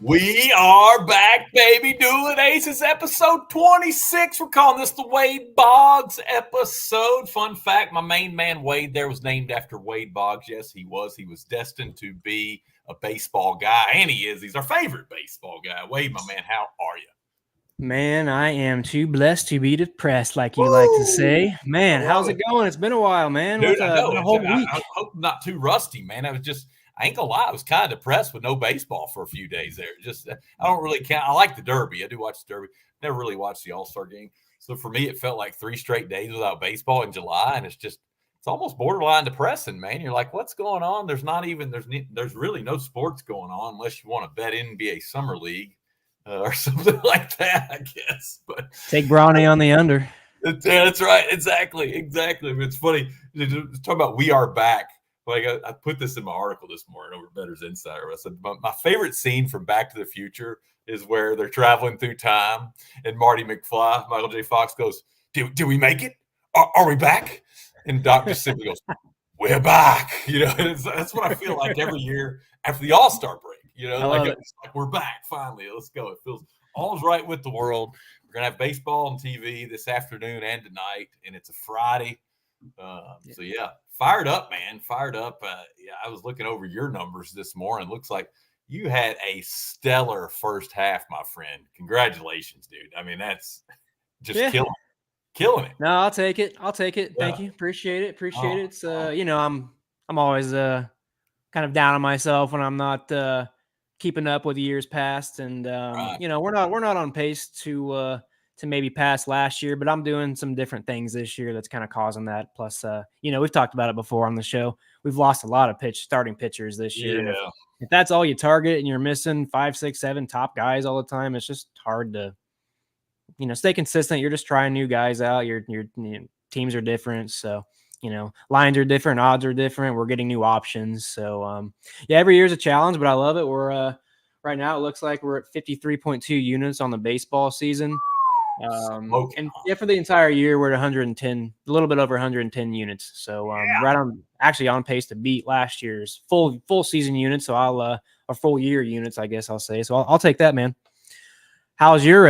We are back, baby. Dueling Aces, episode 26. We're calling this the Wade Boggs episode. Fun fact, my main man Wade there was named after Wade Boggs. Yes, he was. He was destined to be a baseball guy, and he is. He's our favorite baseball guy. Wade, my man, how are you? Man, I am too blessed to be depressed, like you like to say. Man, how's it going? It's been a while, man. Dude, I know. Been a whole week. I hope I'm not too rusty, man. I ain't gonna lie, I was kind of depressed with no baseball for a few days there. I don't really count. I like the Derby. I do watch the Derby. Never really watched the All-Star game. So for me, it felt like 3 straight days without baseball in July, and it's almost borderline depressing, man. You're like, what's going on? There's really no sports going on unless you want to bet NBA Summer League or something like that, I guess. But take Bronny on the under. That's right. Exactly. It's funny. Talking about we are back. Like I put this in my article this morning over Bettor's Insider. I said my favorite scene from Back to the Future is where they're traveling through time and Marty McFly, Michael J. Fox goes, "Did we make it? Are we back?" And Doc just simply goes, "We're back." That's what I feel like every year after the All-Star break. It's like we're back finally. Let's go. It feels all's right with the world. We're gonna have baseball on TV this afternoon and tonight, and it's a Friday. So yeah, fired up, man. Fired up. I was looking over your numbers this morning. Looks like you had a stellar first half, my friend. Congratulations, dude. I mean, that's just killing it. No, I'll take it. Yeah. Thank you. Appreciate it. It's I'm always kind of down on myself when I'm not keeping up with years past, and right. We're not on pace to maybe pass last year, but I'm doing some different things this year that's kind of causing that. Plus, we've talked about it before on the show. We've lost a lot of starting pitchers this year. Yeah. If that's all you target and you're missing 5, 6, 7 top guys all the time, it's just hard to, stay consistent. You're just trying new guys out. Your teams are different. So, lines are different, odds are different. We're getting new options. So, every year's a challenge, but I love it. We're right now, it looks like we're at 53.2 units on the baseball season. And for the entire year, we're at 110, a little bit over 110 units. So right on pace to beat last year's full season units. So or full year units, I guess I'll say. So I'll take that, man. How's your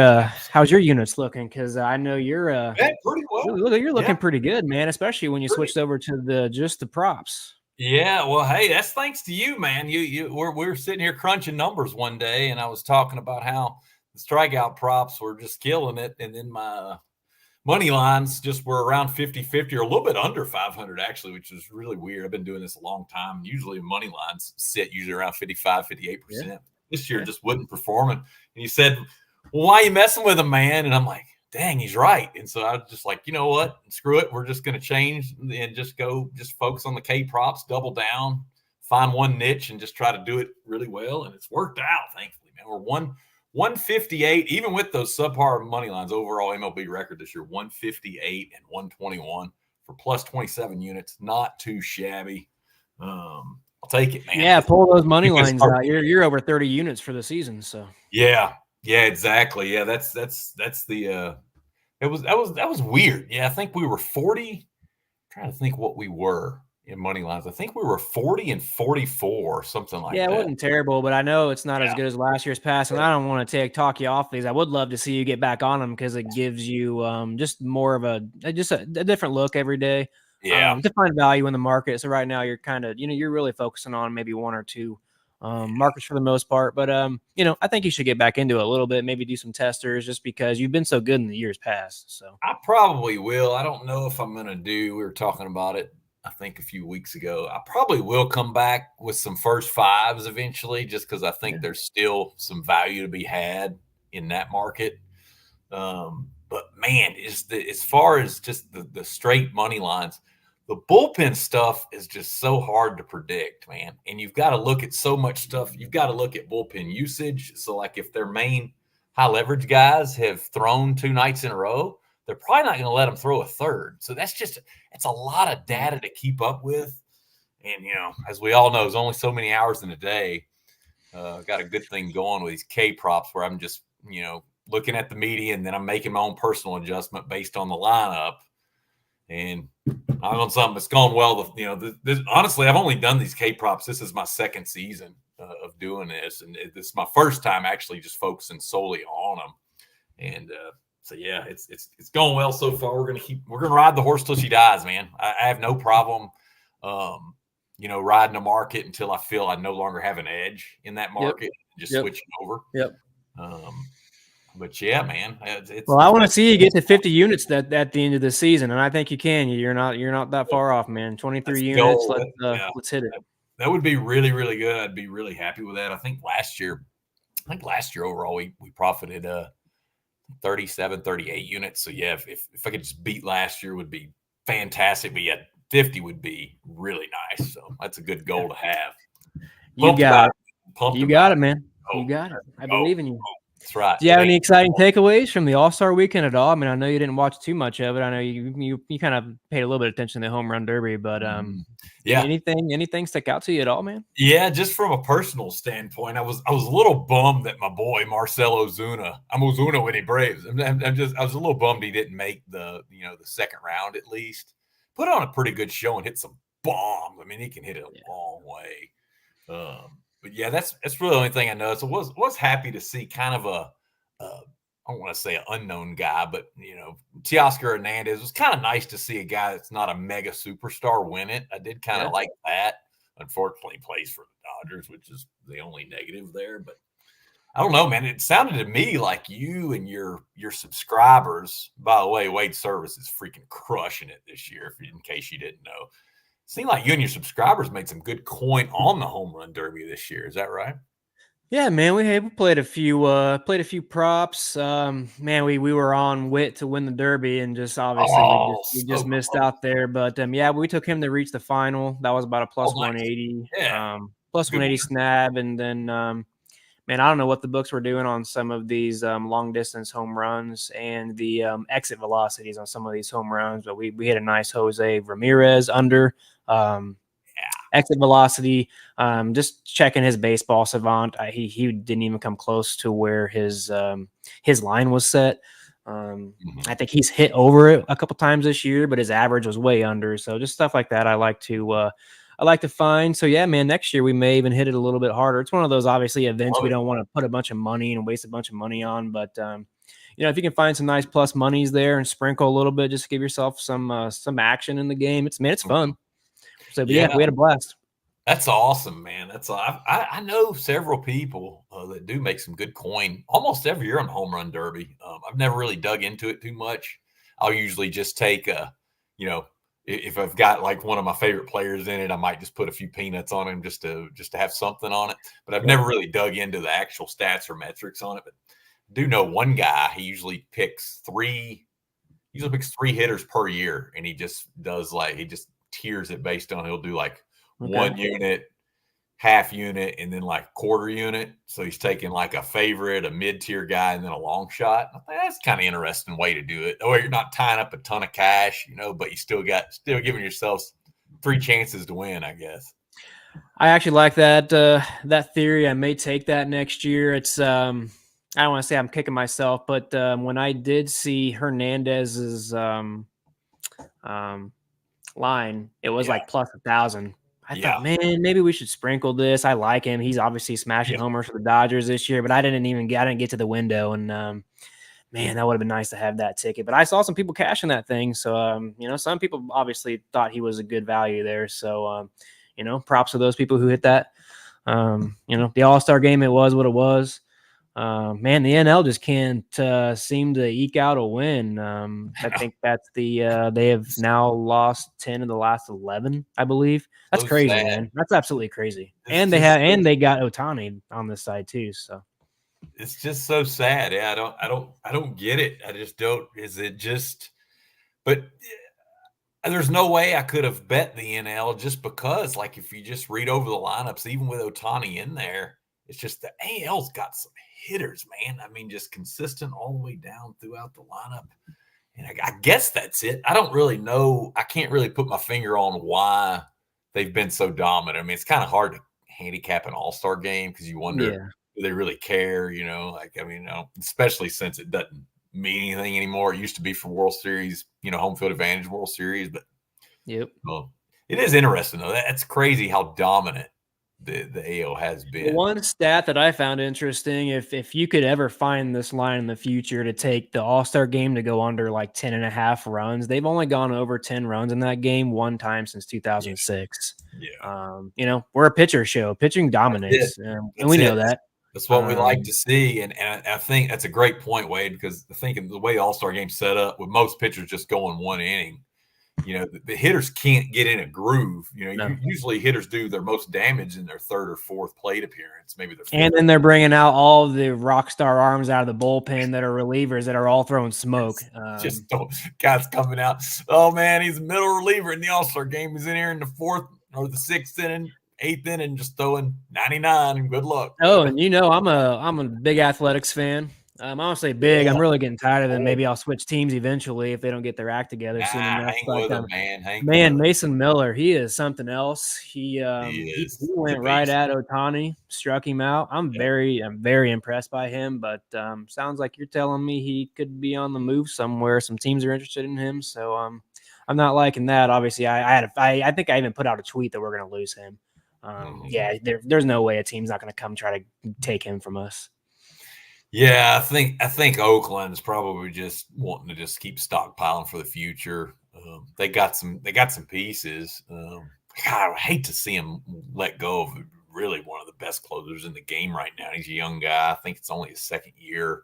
units looking? Because I know you're pretty well. You're looking pretty good, man. Especially when you switched over to just the props. Yeah, well, hey, that's thanks to you, man. We were sitting here crunching numbers one day, and I was talking about how the strikeout props were just killing it. And then my money lines just were around 50-50 or a little bit under 500, actually, which is really weird. I've been doing this a long time. Usually money lines sit usually around 55, 58%. Yeah. This year just wasn't performing. And you said, well, why are you messing with him, man? And I'm like, dang, he's right. And so I was just like, you know what? Screw it. We're just going to change and just focus on the K props, double down, find one niche and just try to do it really well. And it's worked out, thankfully, man. We're 158, even with those subpar money lines, overall MLB record this year, 158 and 121 for plus 27 units. Not too shabby. I'll take it, man. Yeah, pull those money lines out. You're over 30 units for the season, so. Yeah, exactly. Yeah, that's the that was weird. Yeah, I think we were 40. I'm trying to think what we were in money lines. I think we were 40 and 44 or something like that. Yeah, it wasn't terrible, but I know it's not as good as last year's pass, and I don't want to talk you off these. I would love to see you get back on them because it gives you just more of a different look every day. Yeah, to find value in the market. So right now you're kind of you're really focusing on maybe one or two markets for the most part, but I think you should get back into it a little bit, maybe do some testers just because you've been so good in the years past. So I probably will. I don't know if I'm going to we were talking about it, I think a few weeks ago. I probably will come back with some first fives eventually, just because I think there's still some value to be had in that market. But man, as far as just the straight money lines, the bullpen stuff is just so hard to predict, man. And you've got to look at so much stuff. You've got to look at bullpen usage. So like if their main high leverage guys have thrown 2 nights in a row, they're probably not going to let them throw a third. So it's a lot of data to keep up with. And, as we all know, there's only so many hours in a day. Got a good thing going with these K props where I'm just, looking at the media and then I'm making my own personal adjustment based on the lineup. And I'm on something that's gone well. Honestly, I've only done these K props. This is my second season of doing this, and this is my first time actually just focusing solely on them. And so yeah, it's going well so far. We're gonna ride the horse till she dies, man. I have no problem, riding the market until I feel I no longer have an edge in that market. Yep. Just Yep. switching over. Yep. But yeah, man, Well, I want to see you get to 50 units at the end of the season, and I think you can. You're not that far off, man. 23 units. Let's hit it. That would be really, really good. I'd be really happy with that. I think last year overall we profited 37, 38 units. So yeah, if I could just beat last year would be fantastic. But yeah, 50 would be really nice. So that's a good goal to have. You got it. You got it, man. You got it. I believe in you. That's right. Do you have any exciting takeaways from the All-Star weekend at all? I mean, I know you didn't watch too much of it. I know you kind of paid a little bit of attention to the home run derby, but yeah, anything stick out to you at all, man? Yeah, just from a personal standpoint, I was a little bummed that my boy Marcell Ozuna, I'm Ozuna when he Braves. I was a little bummed he didn't make the second round at least. Put on a pretty good show and hit some bombs. I mean, he can hit it a long way. But yeah, that's really the only thing I noticed. I was happy to see kind of I don't want to say an unknown guy, but Teoscar Hernandez. It was kind of nice to see a guy that's not a mega superstar win it. I did kind of like that. Unfortunately, he plays for the Dodgers, which is the only negative there. But I don't know, man. It sounded to me like you and your subscribers. By the way, Wade Service is freaking crushing it this year. In case you didn't know. Seemed like you and your subscribers made some good coin on the home run derby this year. Is that right? Yeah, man. We played a few props. Man, we were on Witt to win the derby, and just obviously we just missed out there. But yeah, we took him to reach the final. That was about a plus 180. Yeah. Plus 180 snap, and then man, I don't know what the books were doing on some of these long distance home runs and the exit velocities on some of these home runs, but we hit a nice Jose Ramirez under. Exit velocity, just checking his baseball savant. He didn't even come close to where his line was set. I think he's hit over it a couple times this year, but his average was way under. So just stuff like that I like to find. So yeah, man, next year we may even hit it a little bit harder. It's one of those obviously events we don't want to put a bunch of money and waste a bunch of money on, but if you can find some nice plus monies there and sprinkle a little bit, just give yourself some action in the game. It's fun. So yeah, we had a blast. That's awesome, man. I know several people that do make some good coin almost every year on the home run derby. I've never really dug into it too much. I'll usually just take if I've got like one of my favorite players in it, I might just put a few peanuts on him just to have something on it. But I've never really dug into the actual stats or metrics on it. But I do know one guy, he usually picks three hitters per year, and he just does he just tiers it based on, he'll do like 1 unit, half unit, and then like quarter unit. So he's taking like a favorite, a mid-tier guy, and then a long shot. I think that's kind of interesting way to do it. Oh, you're not tying up a ton of cash, but you still giving yourselves 3 chances to win, I guess. I actually like that theory. I may take that next year. It's I don't want to say I'm kicking myself, but when I did see Hernandez's line, it was like plus 1,000. I thought, man, maybe we should sprinkle this. I like him. He's obviously smashing homers for the Dodgers this year, but I didn't get to the window. And man, that would have been nice to have that ticket. But I saw some people cashing that thing. So, some people obviously thought he was a good value there. So, props to those people who hit that. The All-Star game, it was what it was. Man, the NL just can't seem to eke out a win. I think that's they have now lost 10 of the last 11, I believe. That's crazy, man. That's absolutely crazy. And they got Ohtani on this side too. So it's just so sad. Yeah, I don't get it. I just don't. Is it just? But there's no way I could have bet the NL just because, like, if you just read over the lineups, even with Ohtani in there, it's just the AL's got some hitters, man. I mean, just consistent all the way down throughout the lineup. And I guess that's it. I don't really know. I can't really put my finger on why they've been so dominant. I mean, it's kind of hard to handicap an all-star game because you wonder, do they really care? Especially since it doesn't mean anything anymore. It used to be for World Series, home field advantage World Series. But it is interesting, though. That's crazy how dominant the AL has been. One stat that I found interesting, if you could ever find this line in the future to take the All-Star game to go under like 10.5 runs, they've only gone over 10 runs in that game one time since 2006. Yeah. We're a pitcher show. Pitching dominates, and we know that. That's what we like to see, and I think that's a great point, Wade, because thinking the way the All-Star game's set up, with most pitchers just going one inning, the hitters can't get in a groove. Usually hitters do their most damage in their third or fourth plate appearance, maybe their fourth. And then they're bringing out all the rock star arms out of the bullpen that are relievers that are all throwing smoke. Just guys coming out. Oh man, he's a middle reliever in the All-Star game. He's in here in the fourth or the sixth inning, eighth inning, just throwing 99 and good luck. Oh, and I'm a big athletics fan. I don't say big. I'm really getting tired of them. Maybe I'll switch teams eventually if they don't get their act together soon enough. Hang with him, man. Mason Miller, he is something else. He went right at Ohtani, struck him out. I'm very impressed by him. But sounds like you're telling me he could be on the move somewhere. Some teams are interested in him, so I'm not liking that. Obviously, I think I even put out a tweet that we're going to lose him. There's no way a team's not going to come try to take him from us. Yeah, I think Oakland is probably just wanting to just keep stockpiling for the future. They got some pieces. God, I hate to see him let go of really one of the best closers in the game right now. He's a young guy. I think it's only his second year.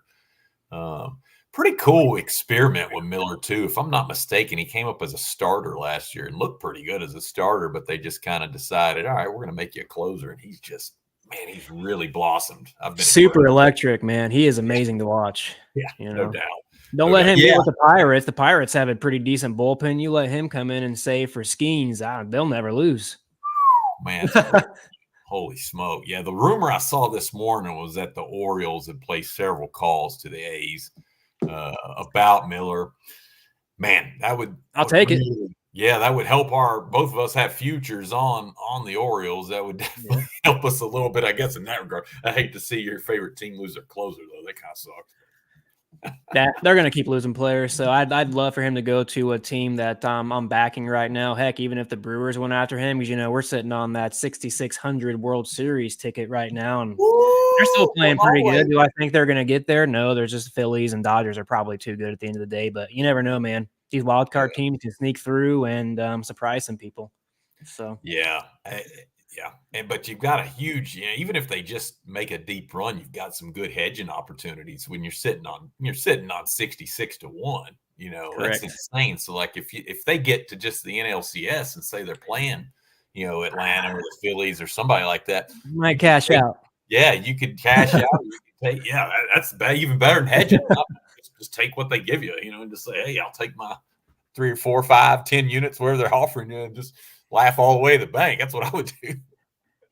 Pretty cool experiment with Miller too. If I'm not mistaken, he came up as a starter last year and looked pretty good as a starter, but they just kind of decided, all right, we're going to make you a closer, and he's really blossomed. I've been super electric, man. He is amazing to watch. Yeah, no doubt. Don't let him get with the Pirates. The Pirates have a pretty decent bullpen. You let him come in and save for Skeens, they'll never lose. Man, holy smoke. Yeah, the rumor I saw this morning was that the Orioles had placed several calls to the A's about Miller. Man, I'll take it. Yeah, that would help both of us have futures on the Orioles. That would definitely help us a little bit, I guess, in that regard. I hate to see your favorite team lose their closer, though. That kind of sucks. They're going to keep losing players, so I'd love for him to go to a team that I'm backing right now. Heck, even if the Brewers went after him, because we're sitting on that 6,600 World Series ticket right now, and they're still playing pretty good. Do I think they're going to get there? No, there's just Phillies and Dodgers are probably too good at the end of the day, but you never know, man. These wild card teams can sneak through and surprise some people. So but you've got a huge, even if they just make a deep run, you've got some good hedging opportunities when you're sitting on 66-1. That's insane. So like if they get to just the NLCS and say they're playing, Atlanta or the Phillies or somebody like that, you might cash out. Yeah, you could cash out. You could take, that's even better than hedging. Just take what they give you, and just say, hey, I'll take my 3 or 4, 5, 10 units where they're offering you and just laugh all the way to the bank. That's what I would do.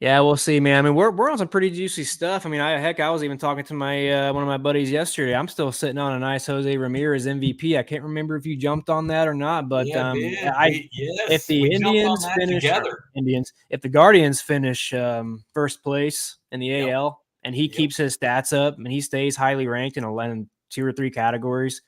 Yeah, we'll see, man. I mean, we're on some pretty juicy stuff. I mean, I was even talking to my one of my buddies yesterday. I'm still sitting on a nice Jose Ramirez MVP. I can't remember if you jumped on that or not, but if the Indians finish if the Guardians finish first place in the AL and he keeps his stats up and he stays highly ranked in 2 or 3 categories,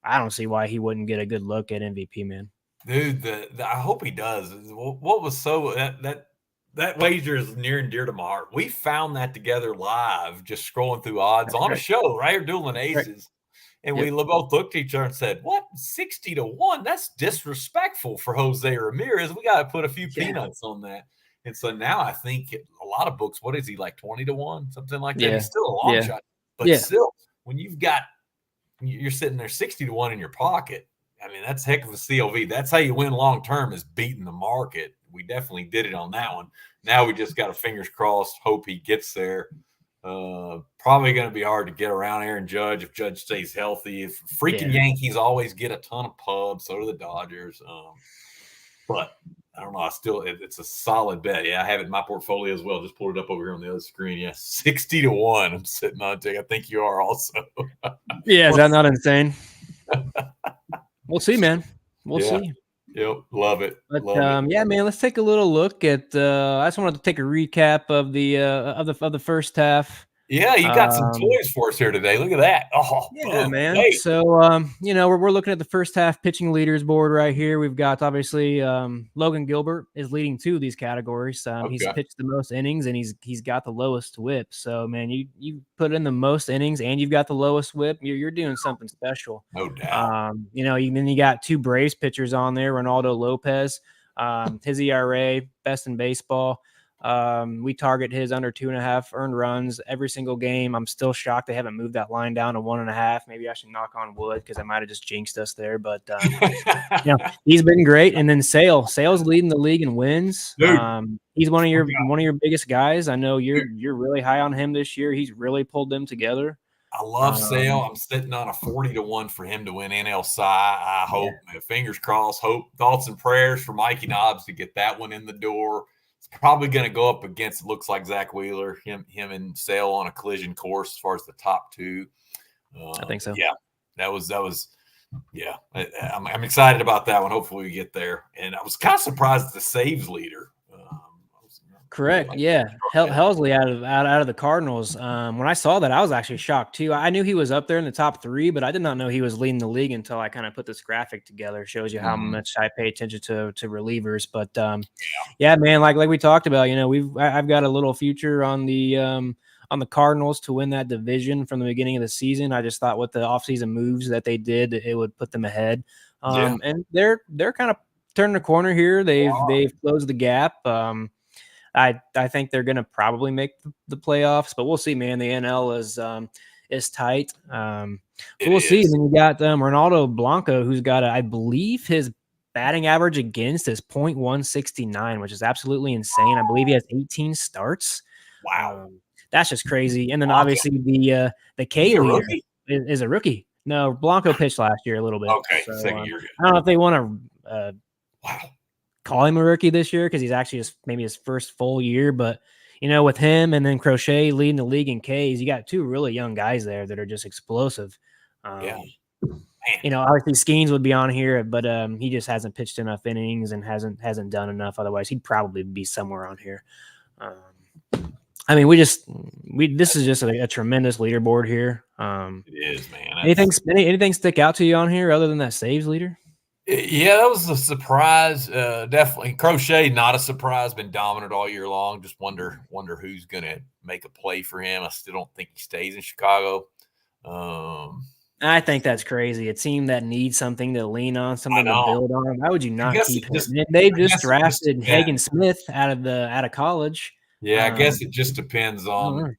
I don't see why he wouldn't get a good look at MVP, man. Dude, I hope he does. What was that wager is near and dear to my heart. We found that together live, just scrolling through odds on a show, right? Or Dueling Aces. And we both looked at each other and said, what? 60-1? That's disrespectful for Jose Ramirez. We got to put a few peanuts on that. And so now I think a lot of books, what is he, like 20-1? Something like that. Yeah. He's still a long shot. But still, when you're sitting there 60-1 in your pocket, I mean, that's a heck of a CLV. That's how you win long term, is beating the market. We definitely did it on that one. Now we just got fingers crossed, hope he gets there. Probably going to be hard to get around Aaron Judge if Judge stays healthy. If freaking Yankees always get a ton of pubs, so do the Dodgers. But I don't know. It's a solid bet. Yeah, I have it in my portfolio as well. Just pulled it up over here on the other screen. Yeah, 60-1. I'm sitting on it. I think you are also. Yeah, is that not insane? We'll see, man. We'll see. Yep, love it. But yeah, man, let's take a little look at. I just wanted to take a recap of the first half. Yeah, you got some toys for us here today. Look at that. Oh, Yeah, boom. man. Hey. So, we're looking at the first half pitching leaders board right here. We've got obviously Logan Gilbert is leading two of these categories. He's Okay. pitched the most innings and he's got the lowest whip. So, man, you put in the most innings and you've got the lowest whip. You're doing something special. No doubt. Then you got two Braves pitchers on there, Ronaldo Lopez, his ERA best in baseball. We target his under 2.5 earned runs every single game. I'm still shocked they haven't moved that line down to 1.5. Maybe I should knock on wood because I might have just jinxed us there. But he's been great. And then Sale's leading the league in wins. Dude. He's one of your biggest guys. I know you're really high on him this year. He's really pulled them together. I love Sale. I'm sitting on a 40-1 for him to win NL Cy. I hope, fingers crossed, thoughts and prayers for Mikey Nobbs to get that one in the door. It's probably going to go up against, it looks like, Zach Wheeler, him and Sale on a collision course as far as the top two. I think so. Yeah, that was. Yeah, I'm excited about that one. Hopefully we get there. And I was kind of surprised at the saves leader. Correct. Yeah. Helsley out of the Cardinals. When I saw that, I was actually shocked too. I knew he was up there in the top 3, but I did not know he was leading the league until I kind of put this graphic together. It shows you how much I pay attention to relievers. But yeah, man, like we talked about, I've got a little future on the Cardinals to win that division from the beginning of the season. I just thought with the offseason moves that they did, it would put them ahead. And they're kind of turning the corner here. They've closed the gap. I think they're going to probably make the playoffs, but we'll see, man. The NL is tight. So we'll see. And then you got Ronaldo Blanco, who's got, I believe his batting average against is .169, which is absolutely insane. I believe he has 18 starts. Wow. That's just crazy. And then obviously the K leader is a rookie. No, Blanco pitched last year a little bit. Okay, so, second year. I don't know if they want to call him a rookie this year because he's actually maybe his first full year. But, with him and then Crochet leading the league in Ks, you got two really young guys there that are just explosive. Obviously Skeens would be on here, but he just hasn't pitched enough innings and hasn't done enough. Otherwise, he'd probably be somewhere on here. This is just a tremendous leaderboard here. It is, man. Anything stick out to you on here other than that saves leader? Yeah, that was a surprise. Definitely. Crochet, not a surprise, been dominant all year long. Just wonder who's going to make a play for him. I still don't think he stays in Chicago. I think that's crazy. A team that needs something to lean on, something to build on. Why would you not keep him? They just drafted Hagen Smith out of college. Yeah, I guess it just depends on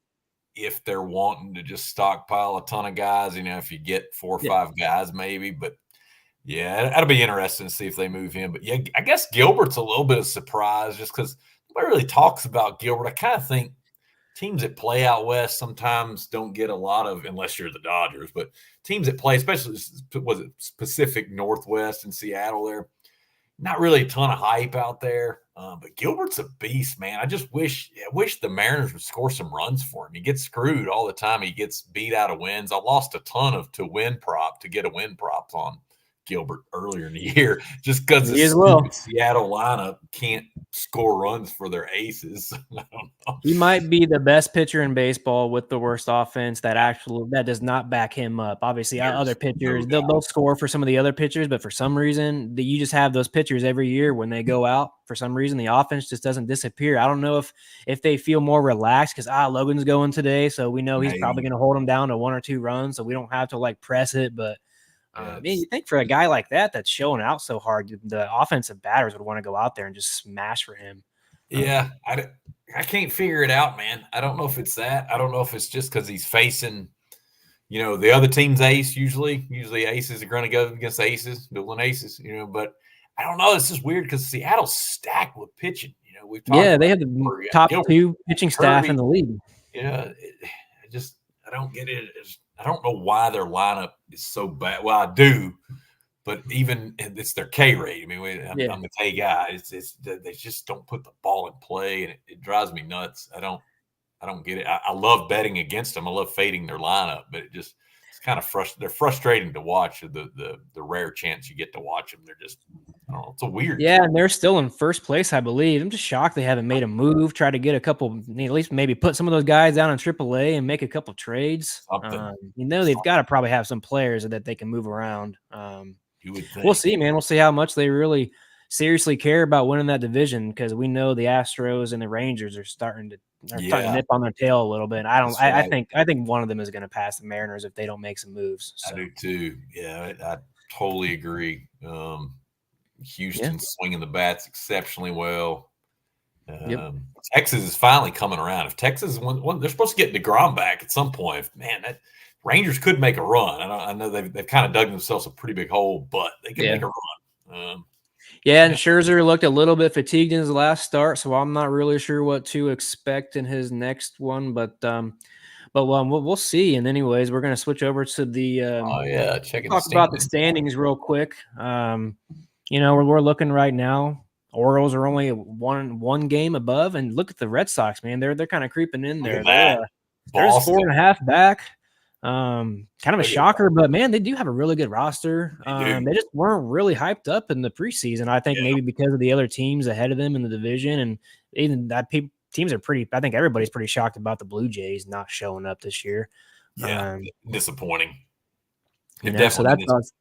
if they're wanting to just stockpile a ton of guys. If you get 4 or 5 guys, maybe. But yeah, that'll be interesting to see if they move him. But yeah, I guess Gilbert's a little bit of a surprise just because nobody really talks about Gilbert. I kind of think teams that play out west sometimes don't get a lot of, unless you're the Dodgers, but teams that play, especially was it Pacific Northwest in Seattle there, not really a ton of hype out there. But Gilbert's a beast, man. I wish the Mariners would score some runs for him. He gets screwed all the time. He gets beat out of wins. I lost a ton to get a win prop on Gilbert earlier in the year just because the Seattle lineup can't score runs for their aces. I don't know. He might be the best pitcher in baseball with the worst offense that does not back him up. Obviously, other pitchers, they'll score for some of the other pitchers, but for some reason, you just have those pitchers every year when they go out. For some reason, the offense just doesn't disappear. I don't know if they feel more relaxed because Logan's going today, so we know he's probably going to hold them down to 1 or 2 runs, so we don't have to press it, but you think for a guy like that's showing out so hard, the offensive batters would want to go out there and just smash for him. Yeah, I can't figure it out, man. I don't know if it's that. I don't know if it's just because he's facing, the other team's ace. Usually aces are going to go against aces, dueling aces. But I don't know. It's just weird because Seattle's stacked with pitching. We've talked they have the top 2 pitching staff in the league. Yeah, I don't get it. I don't know why their lineup is so bad. Well, I do, but even it's their K rate. I mean, I'm the K guy. They just don't put the ball in play, and it drives me nuts. I don't get it. I love betting against them. I love fading their lineup, but it just it's kind of they're frustrating to watch. The rare chance you get to watch them, they're just, I don't know, it's a weird Yeah, team. and they're still in first place, I believe. I'm just shocked they haven't made a move, try to get a couple, at least maybe put some of those guys down in AAA and make a couple trades. Something They've got to probably have some players that they can move around. you would We'll think. see, man. We'll see how much they really seriously care about winning that division, because we know the Astros and the Rangers are starting to nip on their tail a little bit. I think one of them is going to pass the Mariners if they don't make some moves. So. I do too. Yeah, I totally agree. Houston swinging the bats exceptionally well. Texas is finally coming around. If Texas, they're supposed to get DeGrom back at some point. Man, that Rangers could make a run. I know they've kind of dug themselves a pretty big hole, but they can make a run. And Scherzer looked a little bit fatigued in his last start, so I'm not really sure what to expect in his next one. But we'll see. And anyways, we're going to switch over to the talk about the standings real quick. We're looking right now. Orioles are only one game above, and look at the Red Sox, man. They're kind of creeping in there. They're just 4.5 back. Kind of a shocker, but man, they do have a really good roster. They just weren't really hyped up in the preseason. I think maybe because of the other teams ahead of them in the division, and even that teams are pretty. I think everybody's pretty shocked about the Blue Jays not showing up this year. Yeah, disappointing. So that's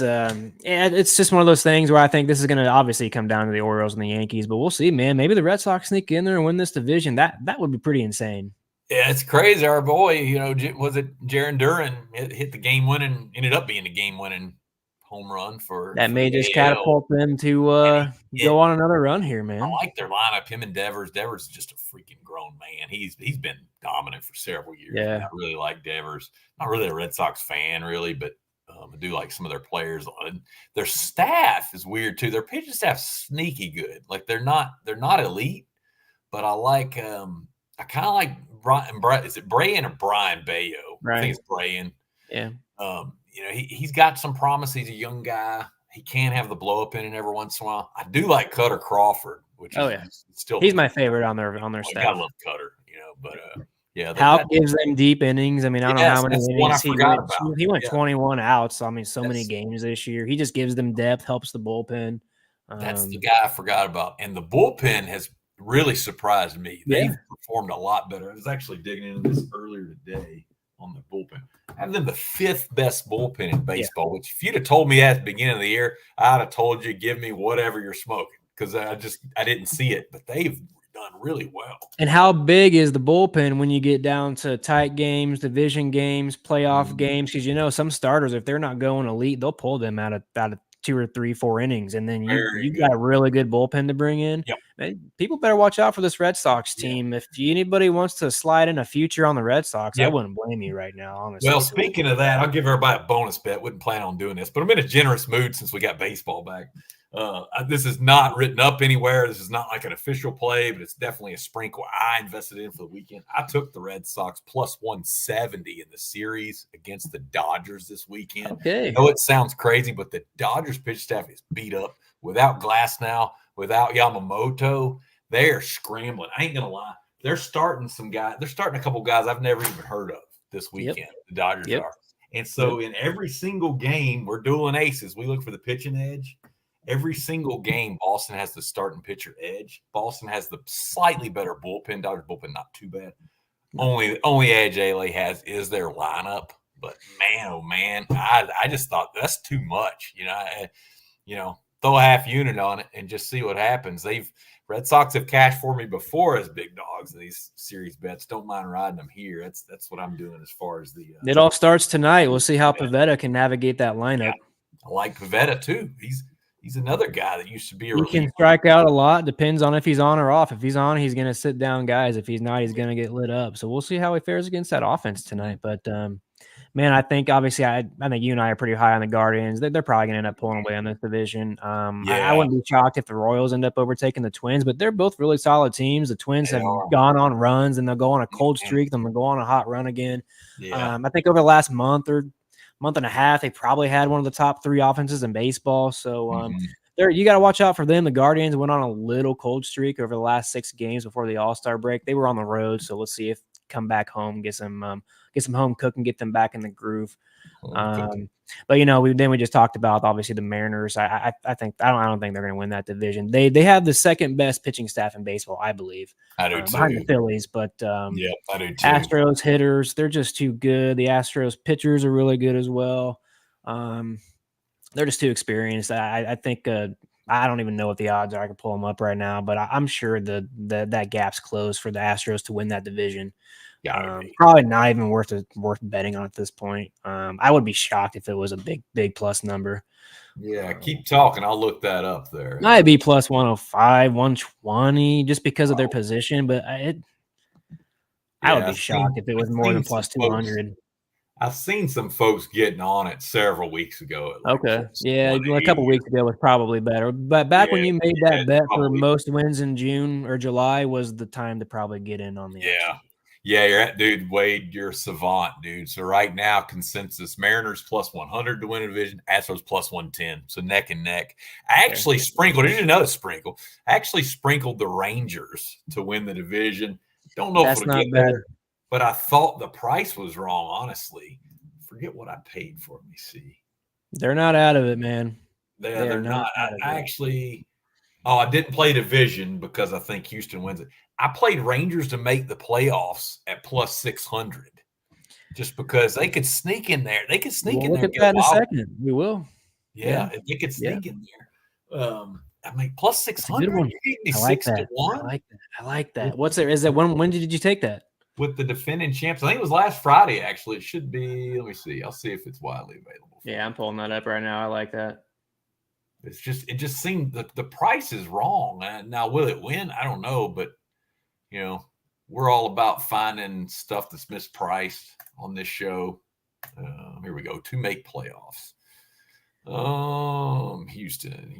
and it's just one of those things where I think this is going to obviously come down to the Orioles and the Yankees, but we'll see, man. Maybe the Red Sox sneak in there and win this division. That would be pretty insane. Yeah, it's crazy. Our boy, was it Jaron Duran hit the game winning, ended up being the game winning home run for that may just catapult them to go on another run here, man. I like their lineup. Him and Devers. Devers is just a freaking grown man. He's been dominant for several years. Yeah, I really like Devers. Not really a Red Sox fan, really, but I do like some of their players. Their staff is weird too. Their pitching staff's sneaky good. Like they're not elite, but I like I kind of like Brian. Is it Brayan or Brian Bayo? Right. I think it's Brayan. Yeah. He's got some promise. He's a young guy. He can have the blow up in every once in a while. I do like Cutter Crawford, which is still he's my favorite on their staff. I love Cutter, but Houck gives them deep innings. I mean, I don't know how many innings he went 21 outs. So, I mean, many games this year. He just gives them depth, helps the bullpen. That's the guy I forgot about. And the bullpen has really surprised me. They've performed a lot better. I was actually digging into this earlier today on the bullpen. I have them the 5th best bullpen in baseball, which if you'd have told me at the beginning of the year, I'd have told you, give me whatever you're smoking, because I didn't see it. But they've done really well. And how big is the bullpen when you get down to tight games, division games, playoff games? Because some starters, if they're not going elite, they'll pull them out of 2 or 3, 4 innings, and then you got a really good bullpen to bring in. Yep. People better watch out for this Red Sox team. If anybody wants to slide in a future on the Red Sox, I wouldn't blame you right now, honestly. Well, speaking of that, I'll give everybody a bonus bet. Wouldn't plan on doing this, but I'm in a generous mood since we got baseball back. This is not written up anywhere. This is not like an official play, but it's definitely a sprinkle I invested in for the weekend. I took the Red Sox plus 170 in the series against the Dodgers this weekend. Okay. I know it sounds crazy, but the Dodgers pitch staff is beat up. Without Glass now, without Yamamoto, they are scrambling. I ain't going to lie. They're starting some guys. They're starting a couple guys I've never even heard of this weekend. The Dodgers are. And so in every single game, we're dueling aces. We look for the pitching edge. Every single game, Boston has the starting pitcher edge. Boston has the slightly better bullpen. Dodgers bullpen not too bad. Only edge LA has is their lineup. But man, oh man, I just thought that's too much. Throw a half unit on it and just see what happens. Red Sox have cashed for me before as big dogs in these series bets. Don't mind riding them here. That's what I'm doing as far as the. It all starts tonight. We'll see how Pivetta can navigate that lineup. I like Pivetta too. He's another guy that used to be a reliever. He can strike out a lot. Depends on if he's on or off. If he's on, he's going to sit down guys. If he's not, he's going to get lit up. So we'll see how he fares against that offense tonight. But, man, I think obviously I think you and I are pretty high on the Guardians. They're probably going to end up pulling away on this division. I wouldn't be shocked if the Royals end up overtaking the Twins, but they're both really solid teams. The Twins have gone on runs, and they'll go on a cold streak, then they'll go on a hot run again. I think over the last month and a half, they probably had one of the top 3 offenses in baseball. So you got to watch out for them. The Guardians went on a little cold streak over the last 6 games before the All-Star break. They were on the road, so let's see if come back home, get some get some home cooking, get them back in the groove. Cooking. But we just talked about obviously the Mariners. I don't think they're going to win that division. They have the second best pitching staff in baseball, I believe, I do behind the too. Phillies. But Yeah, I do too. Astros hitters, they're just too good. The Astros pitchers are really good as well. They're just too experienced. I think I don't even know what the odds are. I can pull them up right now, but I'm sure that gap's closed for the Astros to win that division. Probably not even worth betting on at this point. I would be shocked if it was a big plus number. Yeah, keep talking. I'll look that up there. Might be plus 105, 120, just because of their position, but I would be shocked if it was more than plus 200. I've seen some folks getting on it several weeks ago. Okay. Yeah, a couple of weeks ago was probably better. But back when you made that bet for most wins in June or July was the time to probably get in on the action. Yeah, you're at, dude, Wade, you're a savant, dude. So right now, consensus, Mariners plus 100 to win a division, Astros plus 110. So neck and neck. I actually sprinkled, didn't know sprinkle. I actually sprinkled the Rangers to win the division. Don't know if it'll get better, but I thought the price was wrong, honestly. Forget what I paid for. Let me see. They're not out of it, man. They're not. I actually, I didn't play division because I think Houston wins it. I played Rangers to make the playoffs at plus 600 just because they could sneak in there. They could sneak in there. Look at that in a second. We will. Yeah, they could sneak in there. I mean, plus 600. I like that. I like that. What's there? Is that when did you take that? With the defending champs. I think it was last Friday, actually. It should be. Let me see. I'll see if it's widely available. Yeah, I'm pulling that up right now. I like that. It just seemed the price is wrong. Now, will it win? I don't know, but we're all about finding stuff that's mispriced on this show. Here we go. To make playoffs. Houston.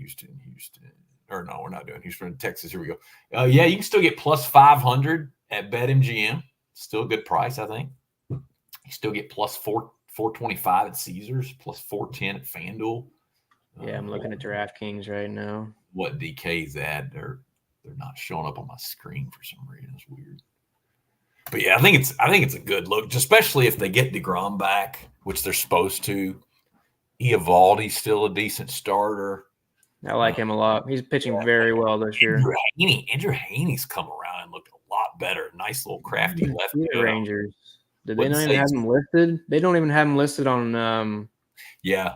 Or no, we're not doing Houston, Texas. Here we go. Yeah, you can still get plus 500 at BetMGM. Still a good price, I think. You still get plus 425 at Caesars, plus 410 at FanDuel. Yeah, I'm looking at DraftKings right now. What DK's at? They're not showing up on my screen for some reason. It's weird. But yeah, I think it's a good look, especially if they get DeGrom back, which they're supposed to. Eovaldi's still a decent starter. I like him a lot. He's pitching very well this year. Andrew Haney's come around and looked a lot better. Nice little crafty left. Rangers. Did they not even have him listed? They don't even have him listed on. Yeah.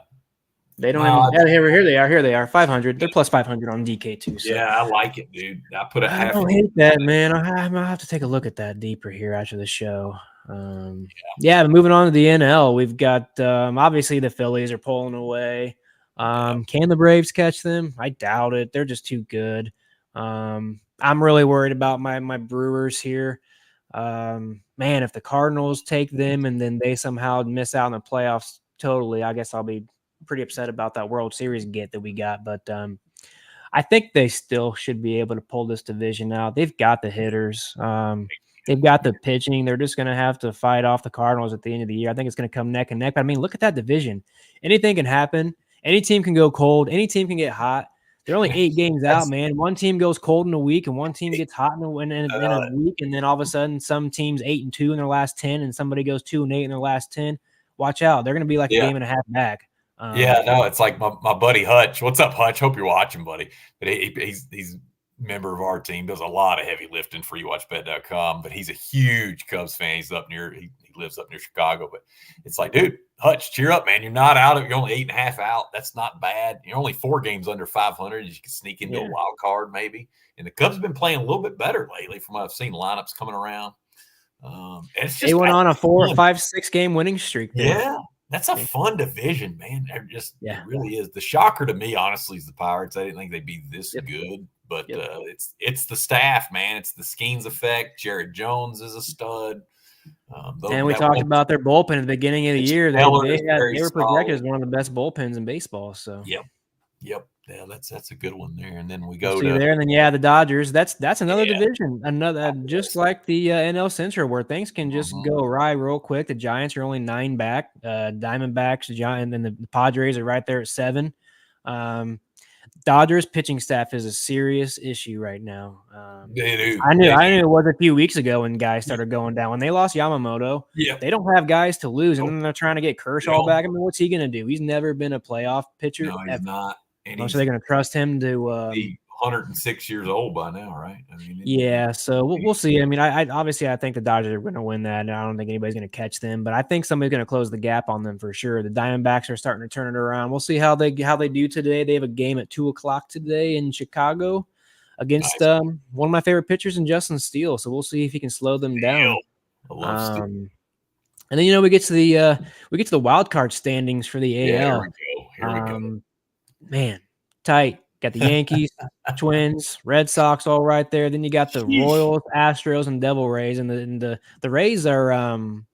They don't even. Here they are. 500. They're plus 500 on DK too. So. Yeah, I like it, dude. I don't hate that, man. I'll have to take a look at that deeper here after the show. But moving on to the NL, we've got obviously the Phillies are pulling away. Can the Braves catch them? I doubt it. They're just too good. I'm really worried about my Brewers here. Man, if the Cardinals take them and then they somehow miss out in the playoffs totally, I guess I'll be pretty upset about that World Series get that we got. But I think they still should be able to pull this division out. They've got the hitters. They've got the pitching. They're just going to have to fight off the Cardinals at the end of the year. I think it's going to come neck and neck. But, I mean, look at that division. Anything can happen. Any team can go cold. Any team can get hot. They're only 8 games out, man. One team goes cold in a week, and one team gets hot in a week, and then all of a sudden some teams 8-2 in their last 10, and somebody goes 2-8 in their last 10. Watch out. They're going to be like a game and a half back. It's like my buddy Hutch. What's up, Hutch? Hope you're watching, buddy. But he's a member of our team, does a lot of heavy lifting for YouWatchBet.com, but he's a huge Cubs fan. He's up near he lives up near Chicago. But it's like, dude, Hutch, cheer up, man. You're not out of you're only 8.5 out. That's not bad. You're only 4 games under 500. You can sneak into a wild card, maybe. And the Cubs have been playing a little bit better lately from what I've seen, lineups coming around. They went on a 4, 5, 6 game winning streak. Yeah. That's a fun division, man. It really is. The shocker to me, honestly, is the Pirates. I didn't think they'd be this good, but it's the staff, man. It's the Skeens effect. Jared Jones is a stud. And we talked about their bullpen at the beginning of the year. They were projected as one of the best bullpens in baseball. So yep. Yeah, that's a good one there. And then we go there, and then the Dodgers. That's another division, just like the NL Central, where things can just go awry real quick. The Giants are only 9 back. Diamondbacks, and then the Padres are right there at 7. Dodgers pitching staff is a serious issue right now. They do. I knew They do. it was a few weeks ago when guys started going down. When they lost Yamamoto, Yeah. they don't have guys to lose, and Nope. then they're trying to get Kershaw Nope. back. I mean, what's he going to do? He's never been a playoff pitcher. No, he's ever. not. And So they're going to trust him to 106 years old by now, right? I mean, yeah. So we'll see. I mean, I obviously I think the Dodgers are going to win that, and I don't think anybody's going to catch them. But I think somebody's going to close the gap on them for sure. The Diamondbacks are starting to turn it around. We'll see how they do today. They have a game at 2:00 today in Chicago against nice. one of my favorite pitchers in Justin Steele. So we'll see if he can slow them down. I love Steele. And then we get to the wild card standings for the AL. Here we go. Man, tight. Got the Yankees, Twins, Red Sox all right there. Then you got the Royals, Astros, and Devil Rays, and the Rays are only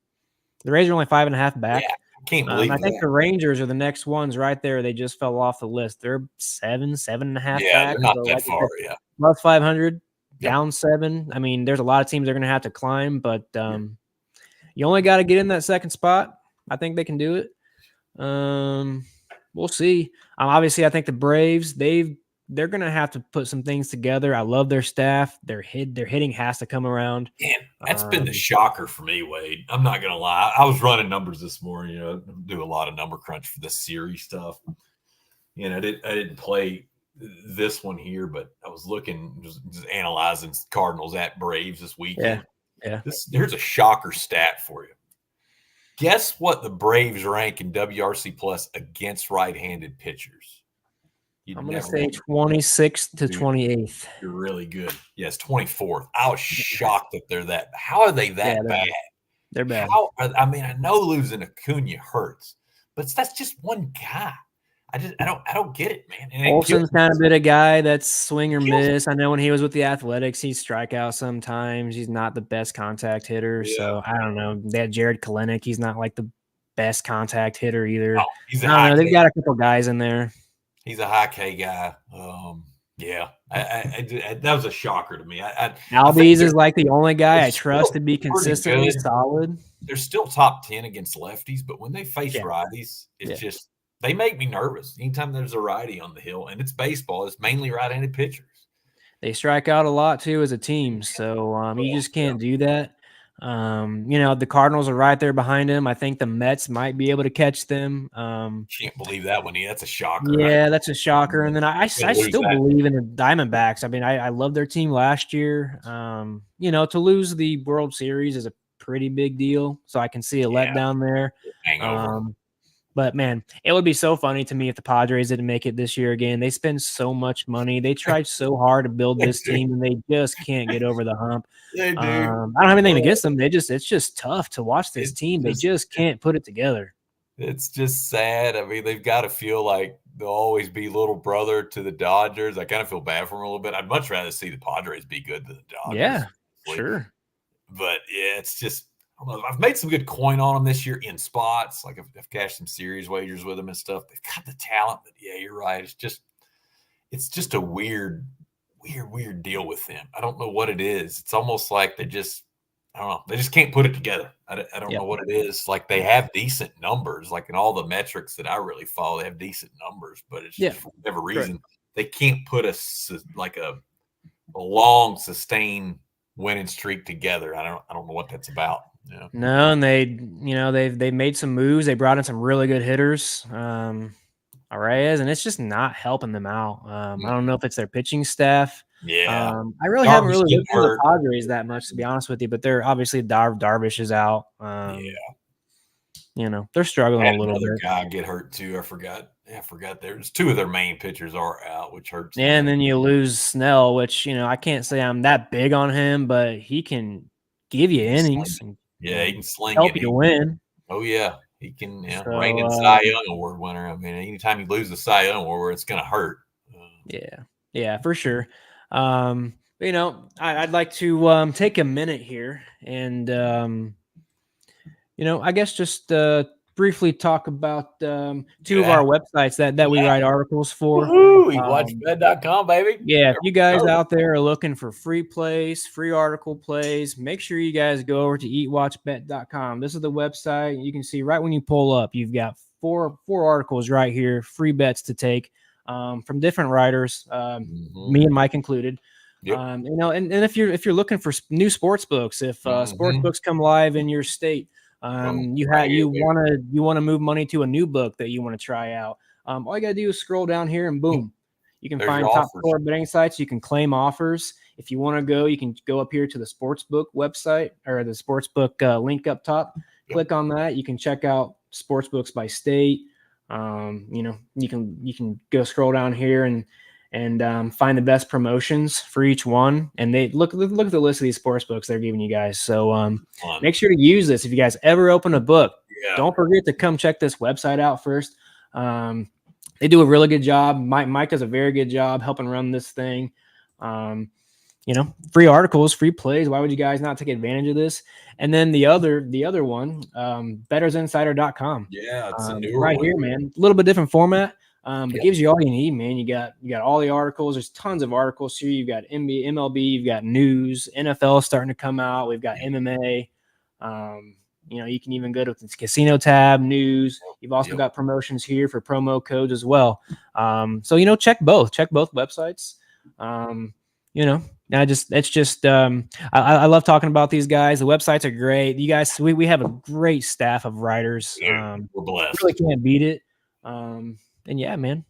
5.5 back. Yeah, I can't believe I think the Rangers are the next ones right there. They just fell off the list. They're 7.5 back. They're not that far. Yeah, plus 500, down 7. I mean, there's a lot of teams they're going to have to climb, but you only got to get in that second spot. I think they can do it. We'll see. Obviously, I think the Braves, they're going to have to put some things together. I love their staff. Their hitting has to come around. Man, that's been the shocker for me, Wade. I'm not going to lie. I was running numbers this morning. Do a lot of number crunch for this series stuff. I didn't play this one here, but I was looking, just analyzing Cardinals at Braves this weekend. Yeah. Here's a shocker stat for you. Guess what the Braves rank in WRC Plus against right-handed pitchers? I'm going to say 26th to 28th. You're really good. Yes, 24th. I was shocked that they're that. How are they that bad? They're bad. I mean, I know losing Acuna hurts, but that's just one guy. I don't get it, man. Olsen's kind of been a guy that's swing or miss. I know when he was with the Athletics, he'd strike out sometimes. He's not the best contact hitter. Yeah. So I don't know. They had Jared Kelenic. He's not like the best contact hitter either. Oh, I don't know. They've got a couple guys in there. He's a high K guy. Yeah, that was a shocker to me. Albies is like the only guy I trust to be consistently solid. They're still top 10 against lefties, but when they face righties, it's just they make me nervous. Anytime there's a righty on the hill, and it's baseball, it's mainly right-handed pitchers. They strike out a lot too as a team, so you just can't do that. The Cardinals are right there behind him. I think the Mets might be able to catch them. Can't believe that one. That's a shocker. Yeah, right? That's a shocker. And then I still believe in the Diamondbacks. I mean, I love their team last year. To lose the World Series is a pretty big deal. So I can see a letdown there. Hangover. But, man, it would be so funny to me if the Padres didn't make it this year again. They spend so much money. They tried so hard to build this team, and they just can't get over the hump. They do. I don't have anything against them. It's just tough to watch this team. They just can't put it together. It's just sad. I mean, they've got to feel like they'll always be little brother to the Dodgers. I kind of feel bad for them a little bit. I'd much rather see the Padres be good than the Dodgers. Yeah, sure. But, it's just – I've made some good coin on them this year in spots. Like I've cashed some series wagers with them and stuff. They've got the talent, but you're right. It's just a weird deal with them. I don't know what it is. It's almost like I don't know. They just can't put it together. I don't know what it is. Like they have decent numbers, like in all the metrics that I really follow, they have decent numbers, but it's just for whatever reason, they can't put a long sustained winning streak together. I don't know what that's about. Yeah. No, and they've made some moves. They brought in some really good hitters, Arraez, and it's just not helping them out. I don't know if it's their pitching staff. Yeah, I really haven't really looked at the Padres that much, to be honest with you. But they're obviously Darvish is out. They're struggling a little bit. Guy get hurt too. I forgot. There's two of their main pitchers are out, which hurts. Yeah, and then you lose Snell, which I can't say I'm that big on him, but he can give you innings. He can sling help you win. Oh yeah, he can. Reigning Cy Young Award winner. I mean, anytime you lose the Cy Young Award, it's going to hurt. Yeah, for sure. I'd like to take a minute here and I guess just briefly talk about two of our websites that we write articles for. EatWatchBet.com, baby. Yeah, if you guys out there are looking for free plays, free article plays, make sure you guys go over to EatWatchBet.com. This is the website. You can see right when you pull up, you've got four articles right here, free bets to take. from different writers, me and Mike included. Yep. And if you're looking for new sports books, if sports books come live in your state, you want to move money to a new book that you want to try out. All you gotta do is scroll down here and boom, you can find top score betting sites. You can claim offers. If you want to go, you can go up here to the sportsbook website or the sportsbook link up top. Click on that. You can check out sportsbooks by state. You can go scroll down here and find the best promotions for each one. And they look at the list of these sports books they're giving you guys. So make sure to use this if you guys ever open a book. Yeah. Don't forget to come check this website out first. They do a really good job. Mike does a very good job helping run this thing. Free articles, free plays. Why would you guys not take advantage of this? And then the other one, bettorsinsider.com. Yeah, it's a newer right one. Here, man. A little bit different format. It gives you all you need, man. You got all the articles. There's tons of articles here. You've got NBA, MLB, you've got news, NFL starting to come out. We've got MMA. You can even go to the casino tab, news. You've also got promotions here for promo codes as well. So check both websites. I love talking about these guys. The websites are great. You guys, we have a great staff of writers. We're blessed. Really can't beat it. And yeah, man.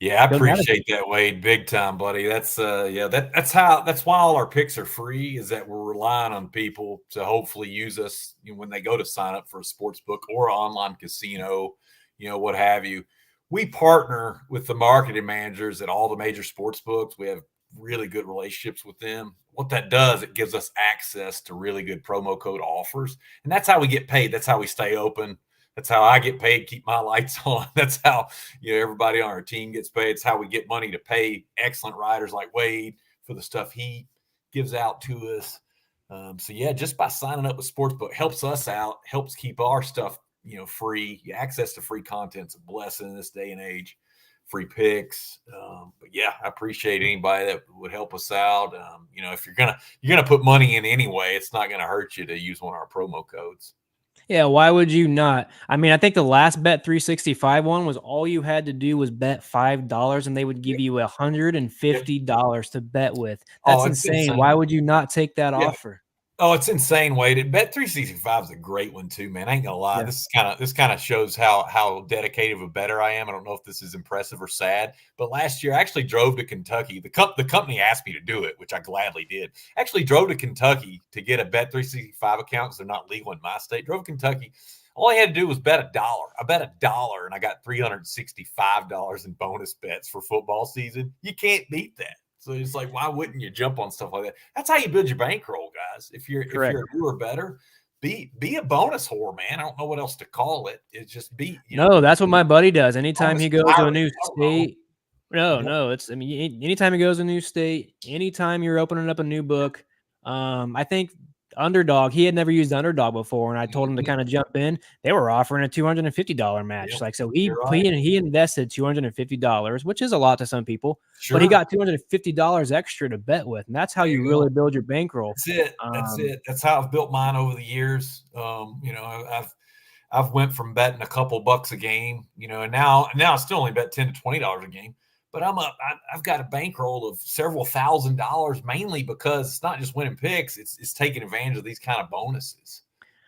Yeah, I appreciate that, Wade. Big time, buddy. That's that's why all our picks are free, is that we're relying on people to hopefully use us when they go to sign up for a sports book or an online casino, what have you. We partner with the marketing managers at all the major sports books. We have really good relationships with them. What that does, it gives us access to really good promo code offers. And that's how we get paid. That's how we stay open. That's how I get paid, keep my lights on. That's how everybody on our team gets paid. It's how we get money to pay excellent writers like Wade for the stuff he gives out to us. Just by signing up with Sportsbook helps us out, helps keep our stuff free. Access to free content's a blessing in this day and age. Free picks. I appreciate anybody that would help us out. If you're gonna put money in anyway, it's not gonna hurt you to use one of our promo codes. Yeah, why would you not? I mean, I think the last Bet 365 one was all you had to do was bet $5 and they would give you $150 to bet with. That's insane. Why would you not take that offer? Oh, it's insane, Wade. Bet 365 is a great one too, man. I ain't gonna lie. Yeah. This kind of shows how dedicated of a bettor I am. I don't know if this is impressive or sad, but last year I actually drove to Kentucky. The company asked me to do it, which I gladly did. Actually drove to Kentucky to get a Bet 365 account because they're not legal in my state. Drove to Kentucky. All I had to do was bet $1. I bet $1 and I got $365 in bonus bets for football season. You can't beat that. So it's like, why wouldn't you jump on stuff like that? That's how you build your bankroll, guys. If you're a newer bettor, be a bonus whore, man. I don't know what else to call it. It's just that's what my buddy does. Anytime he goes to a new state. Anytime he goes to a new state, anytime you're opening up a new book, I think Underdog, he had never used Underdog before, and I told him to kind of jump in. They were offering a $250 match. He invested $250, which is a lot to some people, but he got $250 extra to bet with, and that's how you really build your bankroll. That's it. That's how I've built mine over the years. I've went from betting a couple bucks a game, and now I still only bet $10 to $20 a game. But I've got a bankroll of several $1,000s, mainly because it's not just winning picks; it's taking advantage of these kind of bonuses.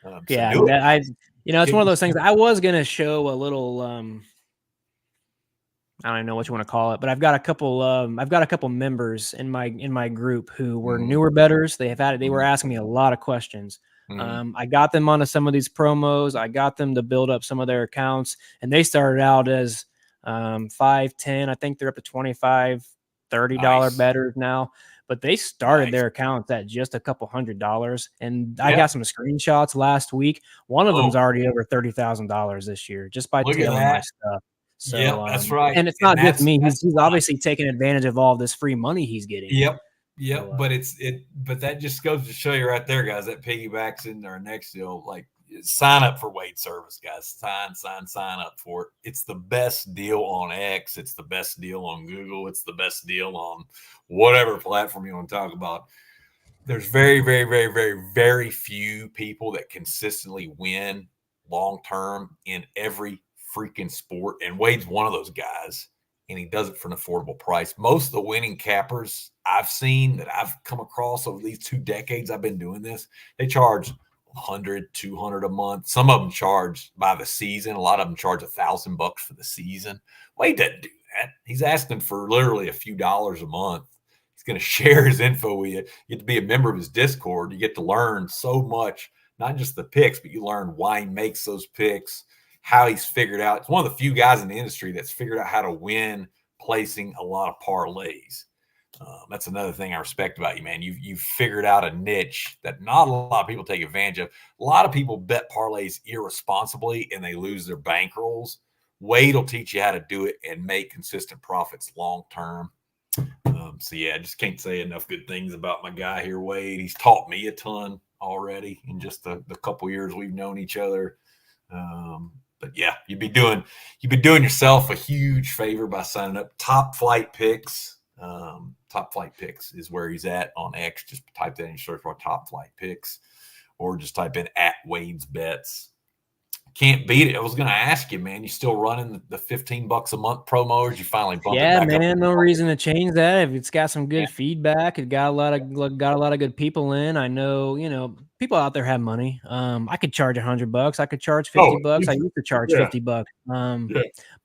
It's one of those things. I was gonna show a little. I don't even know what you want to call it, but I've got a couple members in my group who were newer bettors. They were asking me a lot of questions. I got them onto some of these promos. I got them to build up some of their accounts, and they started out as $5, $10. I think they're up to $25, $30 bettors now, but they started their accounts at just a couple $100. And I got some screenshots last week. One of them's already over $30,000 this year just by telling my stuff. So that's right. And it's not just me. He's obviously taking advantage of all this free money he's getting. Yep. So, but that just goes to show you right there, guys, that piggybacks into our next deal. Like, sign up for Wade Service, guys. Sign up for it. It's the best deal on X. It's the best deal on Google. It's the best deal on whatever platform you want to talk about. There's very, very, very, very, very few people that consistently win long term in every freaking sport, and Wade's one of those guys. and he does it for an affordable price. Most of the winning cappers I've seen that I've come across over these 2 decades I've been doing this, they charge 100, 200 a month. Some of them charge by the season. A lot of them charge $1,000 for the season. Well, he doesn't do that. He's asking for literally a few dollars a month. He's going to share his info with you. You get to be a member of his Discord. You get to learn so much, not just the picks, but you learn why he makes those picks, how he's figured out. It's one of the few guys in the industry that's figured out how to win placing a lot of parlays. That's another thing I respect about you, man. You've figured out a niche that not a lot of people take advantage of. A lot of people bet parlays irresponsibly and they lose their bankrolls. Wade will teach you how to do it and make consistent profits long term. So yeah, I just can't say enough good things about my guy here, Wade. He's taught me a ton already in just the couple years we've known each other. But yeah, you'd be doing yourself a huge favor by signing up. Top Flight Picks. Top Flight Picks is where he's at on X. Just type that in your search bar, Top Flight Picks, or just type in @Wade's Bets. Can't beat it. I was going to ask you, man, you still running the $15 a month promos? You finally bumped it back up? Yeah, man, no reason to change that. If it's got some good feedback, it got a lot of good people in. I know, people out there have money. I could charge $100. I could charge $50. I used to charge $50.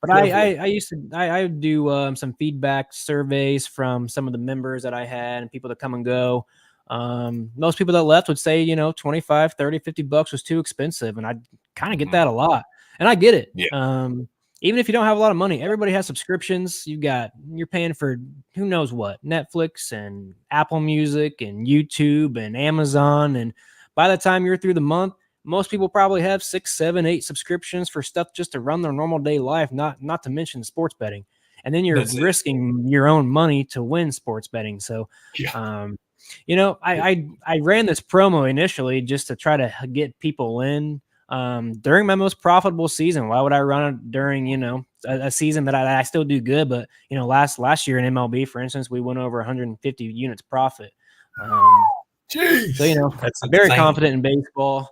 But I do some feedback surveys from some of the members that I had and people that come and go. Most people that left would say, $25, $30, $50 was too expensive. And I kind of get that a lot. And I get it. Yeah. Even if you don't have a lot of money, everybody has subscriptions. You're paying for who knows what, Netflix and Apple Music and YouTube and Amazon. And by the time you're through the month, most people probably have 6, 7, 8 subscriptions for stuff just to run their normal day life, not to mention sports betting. And then you're risking your own money to win sports betting. So, I ran this promo initially just to try to get people in during my most profitable season. Why would I run it during, a season that I still do good? But, last year in MLB, for instance, we went over 150 units profit. Jeez. So, I'm very confident in baseball.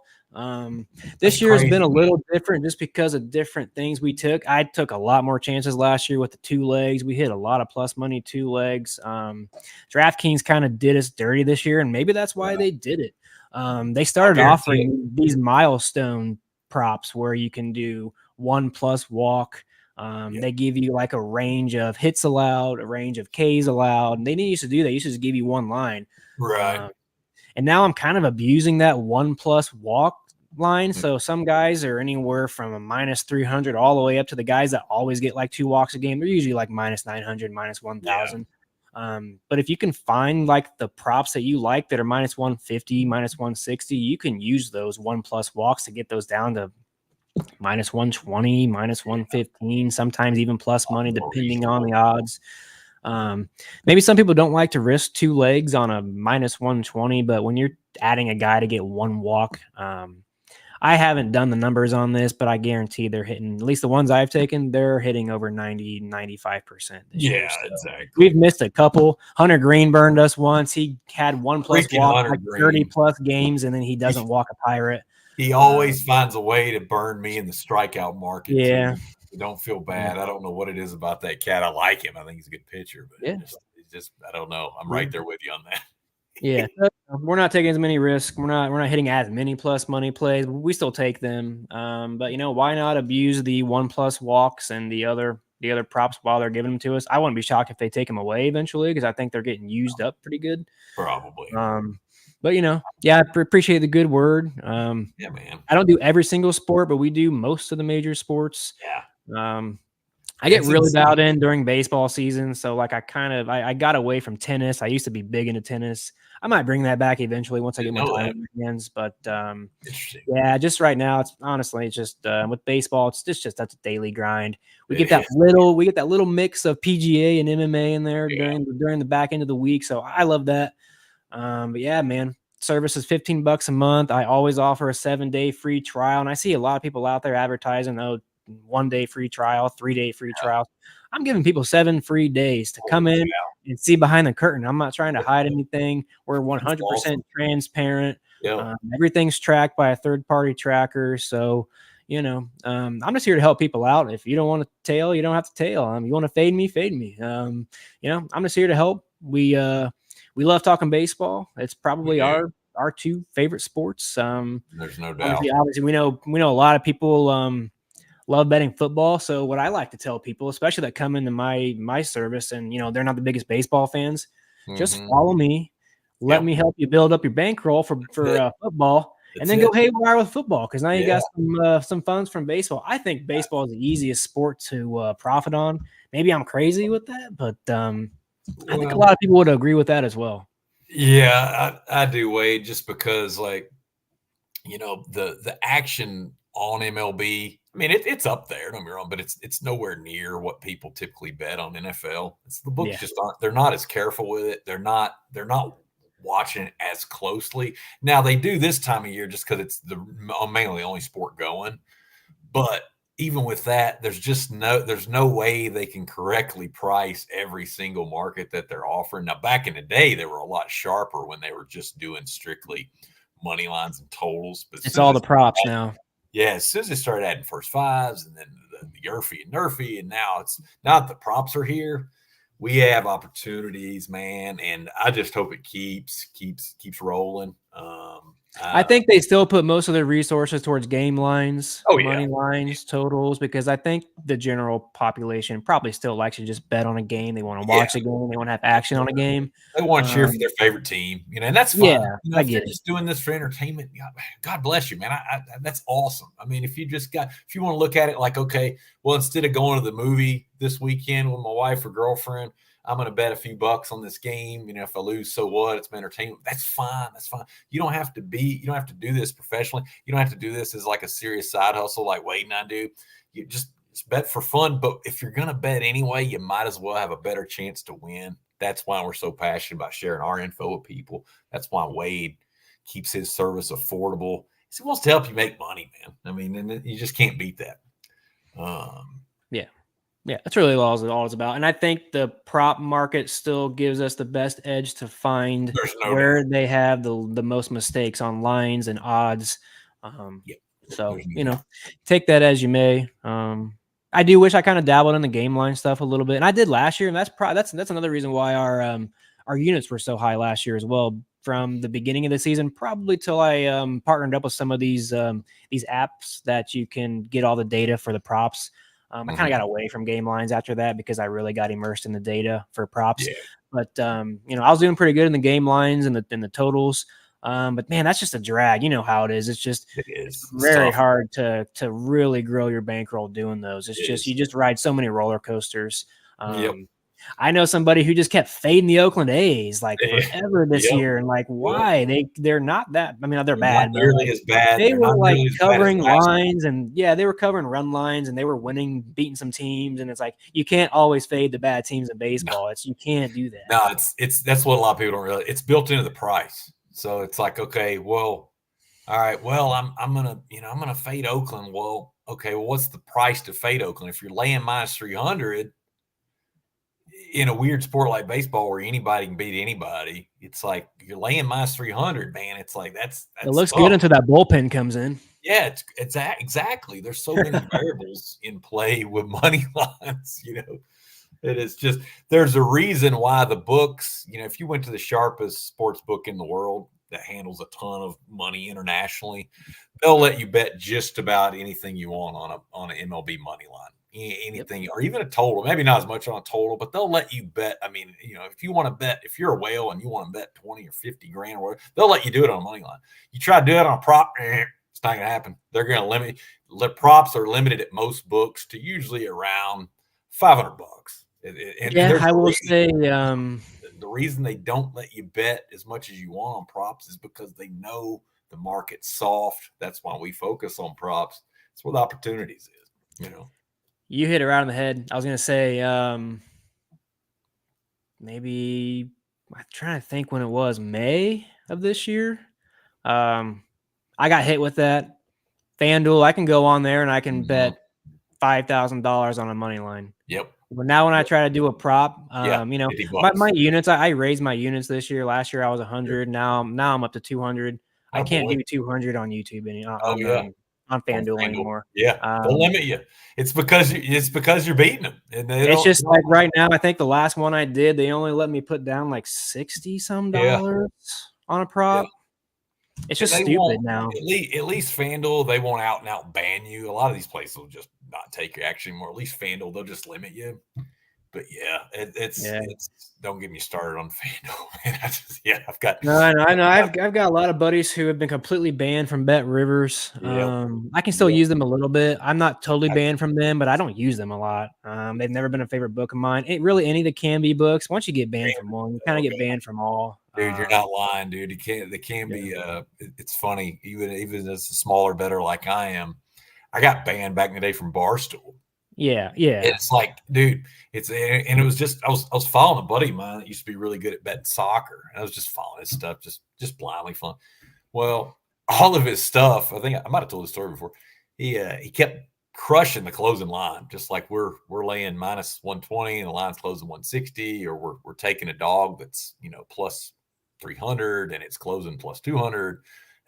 This year has been a little different just because of different things we took. I took a lot more chances last year with the 2 legs. We hit a lot of plus money 2 legs. DraftKings kind of did us dirty this year, and maybe that's why they did it. They started offering these milestone props where you can do 1+ walk. They give you like a range of hits allowed, a range of Ks allowed. And they didn't used to do that. They used to just give you one line. Right. And now I'm kind of abusing that 1+ walk line. So some guys are anywhere from a -300 all the way up to the guys that always get like 2 walks a game. They're usually like -900, -1,000. But if you can find like the props that you like that are -150, -160, you can use those 1+ walks to get those down to -120, -115, sometimes even plus money, depending on the odds. Maybe some people don't like to risk 2 legs on a -120, but when you're adding a guy to get 1 walk, I haven't done the numbers on this, but I guarantee they're hitting, at least the ones I've taken, they're hitting over 90, 95% this year. So exactly. We've missed a couple. Hunter Green burned us once. He had 1+ walk, like 30+ games, and then he doesn't walk a Pirate. He always finds a way to burn me in the strikeout market. Yeah. Too. Don't feel bad. I don't know what it is about that cat. I like him. I think he's a good pitcher, but it's just I don't know. I'm right there with you on that. Yeah, we're not taking as many risks. We're not hitting as many plus money plays. We still take them. But why not abuse the 1+ walks and the other props while they're giving them to us? I wouldn't be shocked if they take them away eventually because I think they're getting used up pretty good. Probably. But I appreciate the good word. Yeah, man. I don't do every single sport, but we do most of the major sports. Yeah. I get really dialed in during baseball season. So like I got away from tennis. I used to be big into tennis. I might bring that back eventually once I get more time in my hands. But just right now, it's honestly just with baseball, it's just that's a daily grind. We get that little mix of PGA and MMA in there during the back end of the week. So I love that. But yeah, man, service is $15 a month. I always offer a 7-day free trial. And I see a lot of people out there advertising, 1-day free trial, 3-day free trial. I'm giving people 7 free days to come in and see behind the curtain. I'm not trying to hide anything. We're 100% transparent. Everything's tracked by a third-party tracker. So, I'm just here to help people out. If you don't want to tail, you don't have to tail. You want to fade me, fade me. I'm just here to help. We love talking baseball. It's We probably do. our two favorite sports. There's no doubt. Obviously, we know a lot of people love betting football. So what I like to tell people, especially that come into my service, and they're not the biggest baseball fans, just Mhm. follow me. Let Yep. me help you build up your bankroll for football, and That's then it. go haywire with football because now you Yeah. got some funds from baseball. I think baseball is the easiest sport to profit on. Maybe I'm crazy with that, but I think a Well, lot of people would agree with that as well. yeah, I do, Wade, just because the action on MLB. I mean, it's up there. Don't get me wrong, but it's nowhere near what people typically bet on NFL. The books Yeah, just aren't. They're not as careful with it. They're not watching it as closely. Now they do this time of year just because it's mainly the only sport going. But even with that, there's no way they can correctly price every single market that they're offering. Now, back in the day, they were a lot sharper when they were just doing strictly money lines and totals. But as it's soon all as the props now. yeah, as soon as they started adding first fives and then the Yerfy and Nerfy, and now it's not the props are here. We have opportunities, man, and I just hope it keeps rolling. I think they still put most of their resources towards game lines, Oh yeah, money lines, totals, because I think the general population probably still likes to just bet on a game. They want to yeah. watch a game. They want to have action on a game. They want to cheer for Um, their favorite team, and that's yeah, fine. I If you're get it. just doing this for entertainment, God bless you, man. That's awesome. I mean, if you want to look at it like, okay, well, instead of going to the movie this weekend with my wife or girlfriend, I'm going to bet a few bucks on this game. If I lose, so what? It's my entertainment. That's fine. That's fine. You don't have to do this professionally. You don't have to do this as like a serious side hustle like Wade and I do. You just bet for fun. But if you're going to bet anyway, you might as well have a better chance to win. That's why we're so passionate about sharing our info with people. That's why Wade keeps his service affordable. He wants to help you make money, man. I mean, and you just can't beat that. Yeah. Yeah, that's really all it's about. And I think the prop market still gives us the best edge to find There's no doubt. where they have the most mistakes on lines and odds. Um, Yep. so, There's no doubt. take that as you may. I do wish I kind of dabbled in the game line stuff a little bit. And I did last year, and that's another reason why our units were so high last year as well. From the beginning of the season, probably till I partnered up with some of these apps that you can get all the data for the props. I kind of got away from game lines after that because I really got immersed in the data for props. Yeah. But I was doing pretty good in the game lines and the totals. But man, that's just a drag. You know how it is. It's very hard to really grow your bankroll doing those. You just ride so many roller coasters. Yep. I know somebody who just kept fading the Oakland A's like Yeah. forever this Yep. year, and like why they're not that. I mean, they're Not bad, but nearly like as bad. they They're were not like nearly as bad as covering last. lines, and they were covering run lines, and they were beating some teams, and it's like you can't always fade the bad teams in baseball. You can't do that. No, it's that's what a lot of people don't realize. It's built into the price. So it's like, okay, well, all right, well, I'm gonna fade Oakland. Well, okay, well, what's the price to fade Oakland? If you're laying minus 300 in a weird sport like baseball where anybody can beat anybody, it's like you're laying minus 300, man. It's like that's It looks tough. good until that bullpen comes in. Yeah, it's exactly. There's so many variables in play with money lines. It is just there's a reason why the books. If you went to the sharpest sports book in the world that handles a ton of money internationally, they'll let you bet just about anything you want on an MLB money line. Anything, or even a total, maybe not as much on a total, but they'll let you bet. I mean, if you want to bet, if you're a whale and you want to bet 20 or 50 grand or whatever, they'll let you do it on a money line. You try to do it on a prop, it's not going to happen. They're going to limit. The props are limited at most books to usually around $500. And I will say, the reason they don't let you bet as much as you want on props is because they know the market's soft. That's why we focus on props. It's where the opportunities is. You hit it right on the head. I was going to say, maybe I'm trying to think when it was May of this year. I got hit with that. FanDuel, I can go on there and I can bet $5,000 on a money line. Yep. But now when I try to do a prop, $50. my units, I raised my units this year. Last year I was 100. Now I'm up to 200. I can't do 200 on YouTube on on FanDuel FanDuel. anymore. Yeah, they'll limit you. It's because you're beating them, and they It's don't. just like right now, I think the last one I did, they only let me put down like 60 some Yeah, dollars on a yeah. prop. It's And just they stupid won't now. at least FanDuel, they won't out and out ban you. A lot of these places will just not take your action anymore. At least FanDuel, they'll just limit you. But yeah, Yeah. it's don't get me started on FanDuel, man. I've got No, I know. I've got a lot of buddies who have been completely banned from Bet Rivers. yeah, I can still yeah. use them a little bit. I'm not totally I, banned from them, but I don't use them a lot. They've never been a favorite book of mine. It really any of the can be books. Once you get banned from one, you kind of oh get god, banned from all. dude, you're not lying, dude. They can Yeah, be. It's funny, even as a smaller better like I am. I got banned back in the day from Barstool. yeah, yeah. It's like, dude, it was just I was following a buddy of mine that used to be really good at betting soccer, and I was just following his stuff, just blindly following. Well, all of his stuff, I think I might have told this story before. He kept crushing the closing line, just like we're laying minus 120 and the line's closing 160, or we're taking a dog that's plus 300 and it's closing plus 200.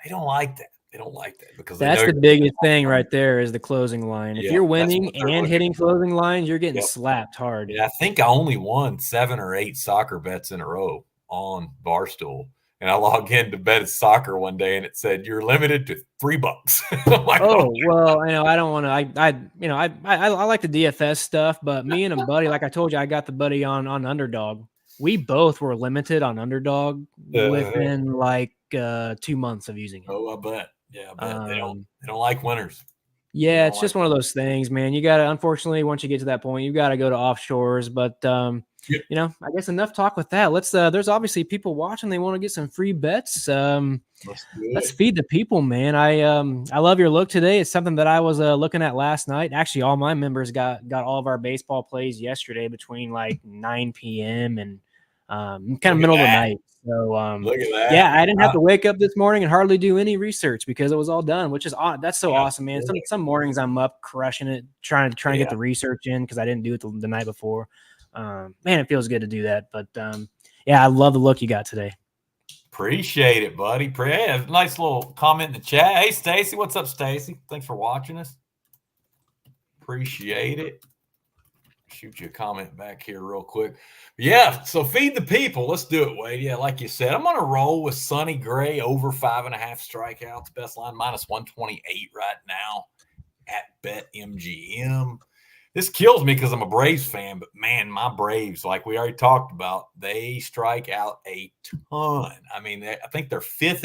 They don't like that. They don't like that because they know That's the biggest thing right there is the closing line. If yeah, you're that's winning what they're and looking hitting for. closing lines, you're getting Yep. slapped hard. Yeah, I think I only won 7 or 8 soccer bets in a row on Barstool. And I logged in to bet soccer one day and it said, "You're limited to $3." I'm like, Oh, oh, well, I don't want to. I like the DFS stuff, but me and a buddy, like I told you, I got the buddy on Underdog. We both were limited on Underdog within like 2 months of using it. oh, I bet. Yeah, I bet Um, they don't like winners. They yeah, don't it's like just one of those things, man. You gotta, unfortunately, once you get to that point, you gotta go to offshores. But Yep. I guess enough talk with that. Let's. There's obviously people watching. They want to get some free bets. Let's do Let's it. feed the people, man. I love your look today. It's something that I was looking at last night. Actually, all my members got all of our baseball plays yesterday between like 9 p.m. and kind of Look at middle of the that. night. So Look at yeah, that. I didn't have to wake up this morning and hardly do any research because it was all done, which is that's so awesome, man. Absolutely. Some mornings I'm up crushing it, trying to get Yeah. the research in because I didn't do it the night before. Man, it feels good to do that. But yeah, I love the look you got today. Appreciate it, buddy. Yeah, nice little comment in the chat. Hey, Stacy. What's up, Stacy? Thanks for watching us. Appreciate it. Shoot you a comment back here real quick. Yeah, so feed the people. Let's do it, Wade. Yeah, like you said, I'm going to roll with Sonny Gray over 5.5 strikeouts. Best line minus 128 right now at BetMGM. This kills me because I'm a Braves fan, but man, my Braves, like we already talked about, they strike out a ton. I mean, I think they're fifth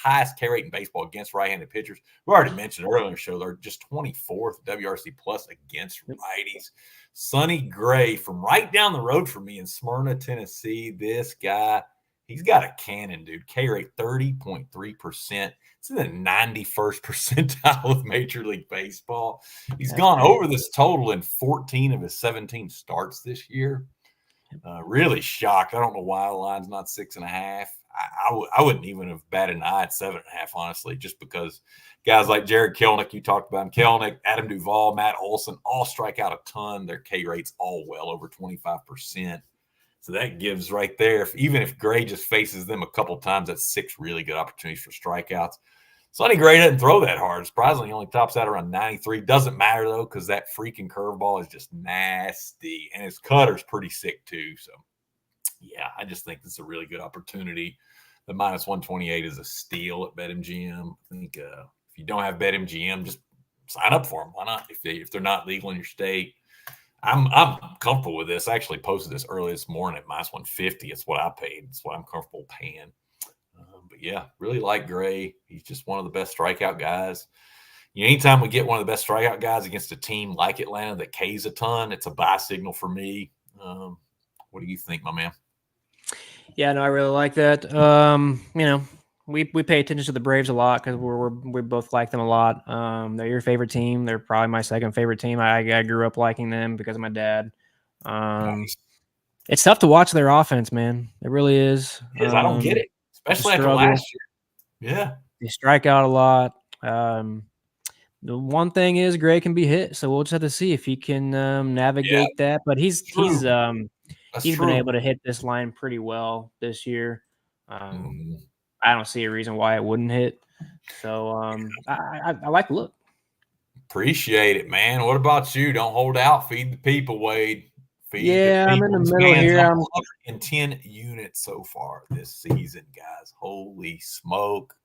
highest K rate in baseball against right-handed pitchers. We already mentioned earlier in the show they're just 24th WRC plus against righties. Sonny Gray from right down the road from me in Smyrna, Tennessee. This guy, he's got a cannon, dude. K rate 30.3%. It's in the 91st percentile of Major League Baseball. He's gone over this total in 14 of his 17 starts this year. Really shocked. I don't know why the line's not 6.5. I wouldn't even have batted an eye at 7.5, honestly, just because guys like Jared Kelenic, you talked about him, Kelenic, Adam Duvall, Matt Olson, all strike out a ton. Their K rates all well over 25%. So that gives right there, even if Gray just faces them a couple times, that's 6 really good opportunities for strikeouts. Sonny Gray doesn't throw that hard. Surprisingly, he only tops out around 93. Doesn't matter, though, because that freaking curveball is just nasty. And his cutter's pretty sick, too. So, yeah, I just think this is a really good opportunity. The minus 128 is a steal at BetMGM. I think if you don't have BetMGM, just sign up for them. Why not? If they're not legal in your state. I'm comfortable with this. I actually posted this early this morning at minus 150. It's what I paid. It's what I'm comfortable paying. But yeah, really like Gray. He's just one of the best strikeout guys. Anytime we get one of the best strikeout guys against a team like Atlanta that K's a ton, it's a buy signal for me. What do you think, my man? Yeah, no, I really like that. We pay attention to the Braves a lot because we both like them a lot. They're your favorite team. They're probably my second favorite team. I grew up liking them because of my dad. Nice. It's tough to watch their offense, man. It really is. I don't get it, especially after last year. Yeah, they strike out a lot. The one thing is Gray can be hit, so we'll just have to see if he can navigate that. But he's been true. able to hit this line pretty well this year. I don't see a reason why it wouldn't hit. So I like the look. Appreciate it, man. What about you? Don't hold out. Feed the people, Wade. Feed the Yeah, I'm in people. the This middle man's here. on I'm 110 units so far this season, guys. Holy smoke.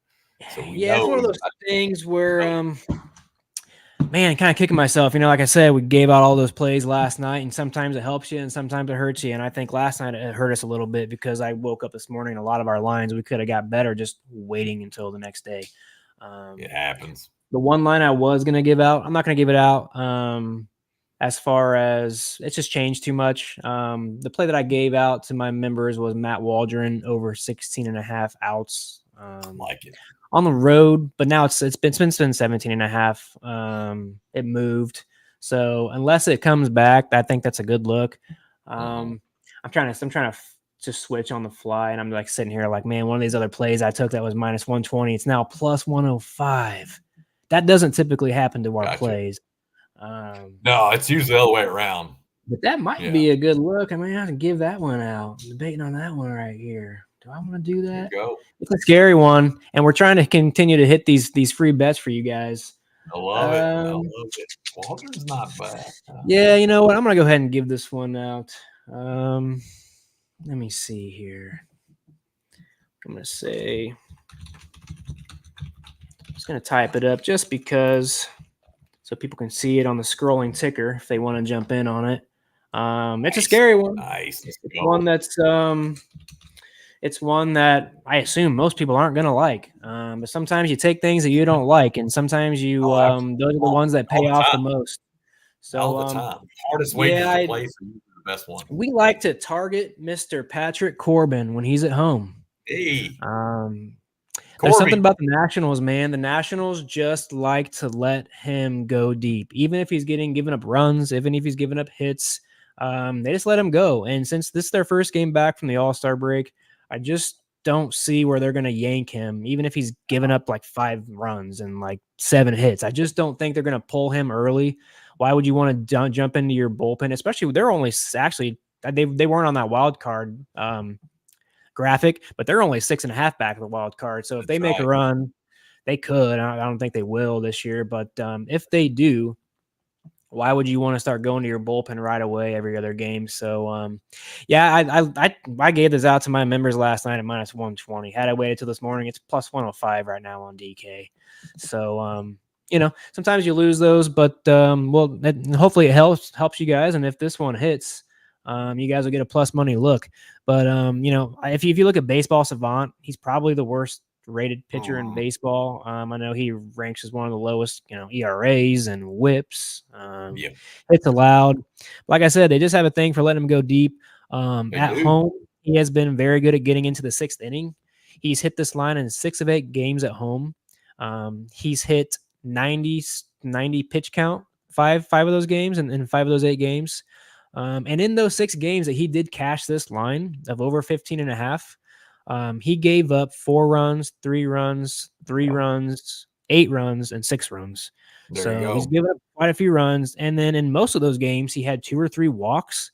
So we yeah, it's know one of we those got things where great. man, kind of kicking myself. Like I said, we gave out all those plays last night, and sometimes it helps you and sometimes it hurts you. And I think last night it hurt us a little bit because I woke up this morning, a lot of our lines we could have got better just waiting until the next day. It happens. The one line I was going to give out, I'm not going to give it out. As far as it's just changed too much. The play that I gave out to my members was Matt Waldron over 16 and a half outs. Like it. On the road, but now it's been 17 and a half. It moved. So unless it comes back, I think that's a good look. I'm trying to just switch on the fly, and I'm like sitting here like, man, one of these other plays I took that was minus 120, it's now plus 105. That doesn't typically happen to our Gotcha. plays. No, it's usually the other way around. But that might be a good look. I mean, I can give that one out. I'm debating on that one right here. Do I want to do that? Go. It's a scary one, and we're trying to continue to hit these free bets for you guys. I love it. I love it. Waldron's not bad. Yeah, you know what? I'm gonna go ahead and give this one out. Let me see here. I'm gonna say I'm just gonna type it up just because so people can see it on the scrolling ticker if they want to jump in on it. It's a scary one. Nice. It's one that's it's one that I assume most people aren't going to like. But sometimes you take things that you don't like, and sometimes you those are the ones that pay off the most. So all the time. Hardest wagers to place are the best one. We like to target Mr. Patrick Corbin when he's at home. Hey. There's something about the Nationals, man. The Nationals just like to let him go deep, even if he's giving up runs, even if he's giving up hits. They just let him go. And since this is their first game back from the All-Star break, I just don't see where they're going to yank him, even if he's given up like 5 runs and like 7 hits. I just don't think they're going to pull him early. Why would you want to jump into your bullpen, especially they're only actually they weren't on that wild card graphic, but they're only 6.5 back of the wild card. So if they make a run, they could. I don't think they will this year, but if they do, why would you want to start going to your bullpen right away every other game? So, yeah, I gave this out to my members last night at minus 120. Had I waited till this morning, it's plus 105 right now on DK. So, sometimes you lose those, but hopefully it helps you guys. And if this one hits, you guys will get a plus money look. But if you look at Baseball Savant, he's probably the worst rated pitcher in baseball. I know he ranks as one of the lowest, ERAs and WHIPs. Hits allowed. Like I said, they just have a thing for letting him go deep. At home, he has been very good at getting into the 6th inning. He's hit this line in 6 of 8 games at home. He's hit 90 pitch count, five of those games, and in 5 of those 8 games. And in those 6 games that he did cash this line of over 15 and a half, he gave up 4 runs, 3 runs, 3 runs, 8 runs, and 6 runs. So he's given up quite a few runs. And then in most of those games, he had 2 or 3 walks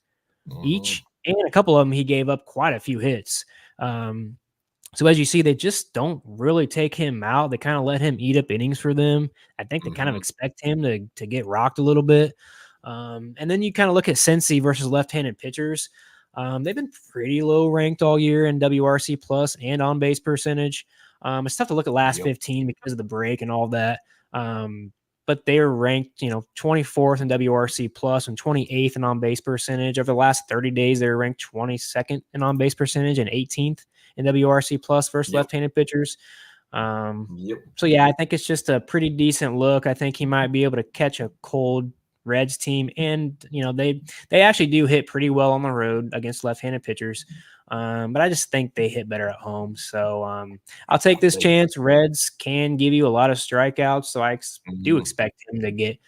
each. And a couple of them, he gave up quite a few hits. So as you see, they just don't really take him out. They kind of let him eat up innings for them. I think they kind of expect him to get rocked a little bit. And then you kind of look at Cincy versus left-handed pitchers. They've been pretty low ranked all year in WRC plus and on base percentage. It's tough to look at last 15 because of the break and all that. But they are ranked, 24th in WRC plus and 28th in on base percentage. Over the last 30 days, they're ranked 22nd in on base percentage and 18th in WRC plus versus left-handed pitchers. So yeah, I think it's just a pretty decent look. I think he might be able to catch a cold Reds team, and they actually do hit pretty well on the road against left-handed pitchers, but I just think they hit better at home. So I'll take this chance. Reds can give you a lot of strikeouts, so I do expect him to get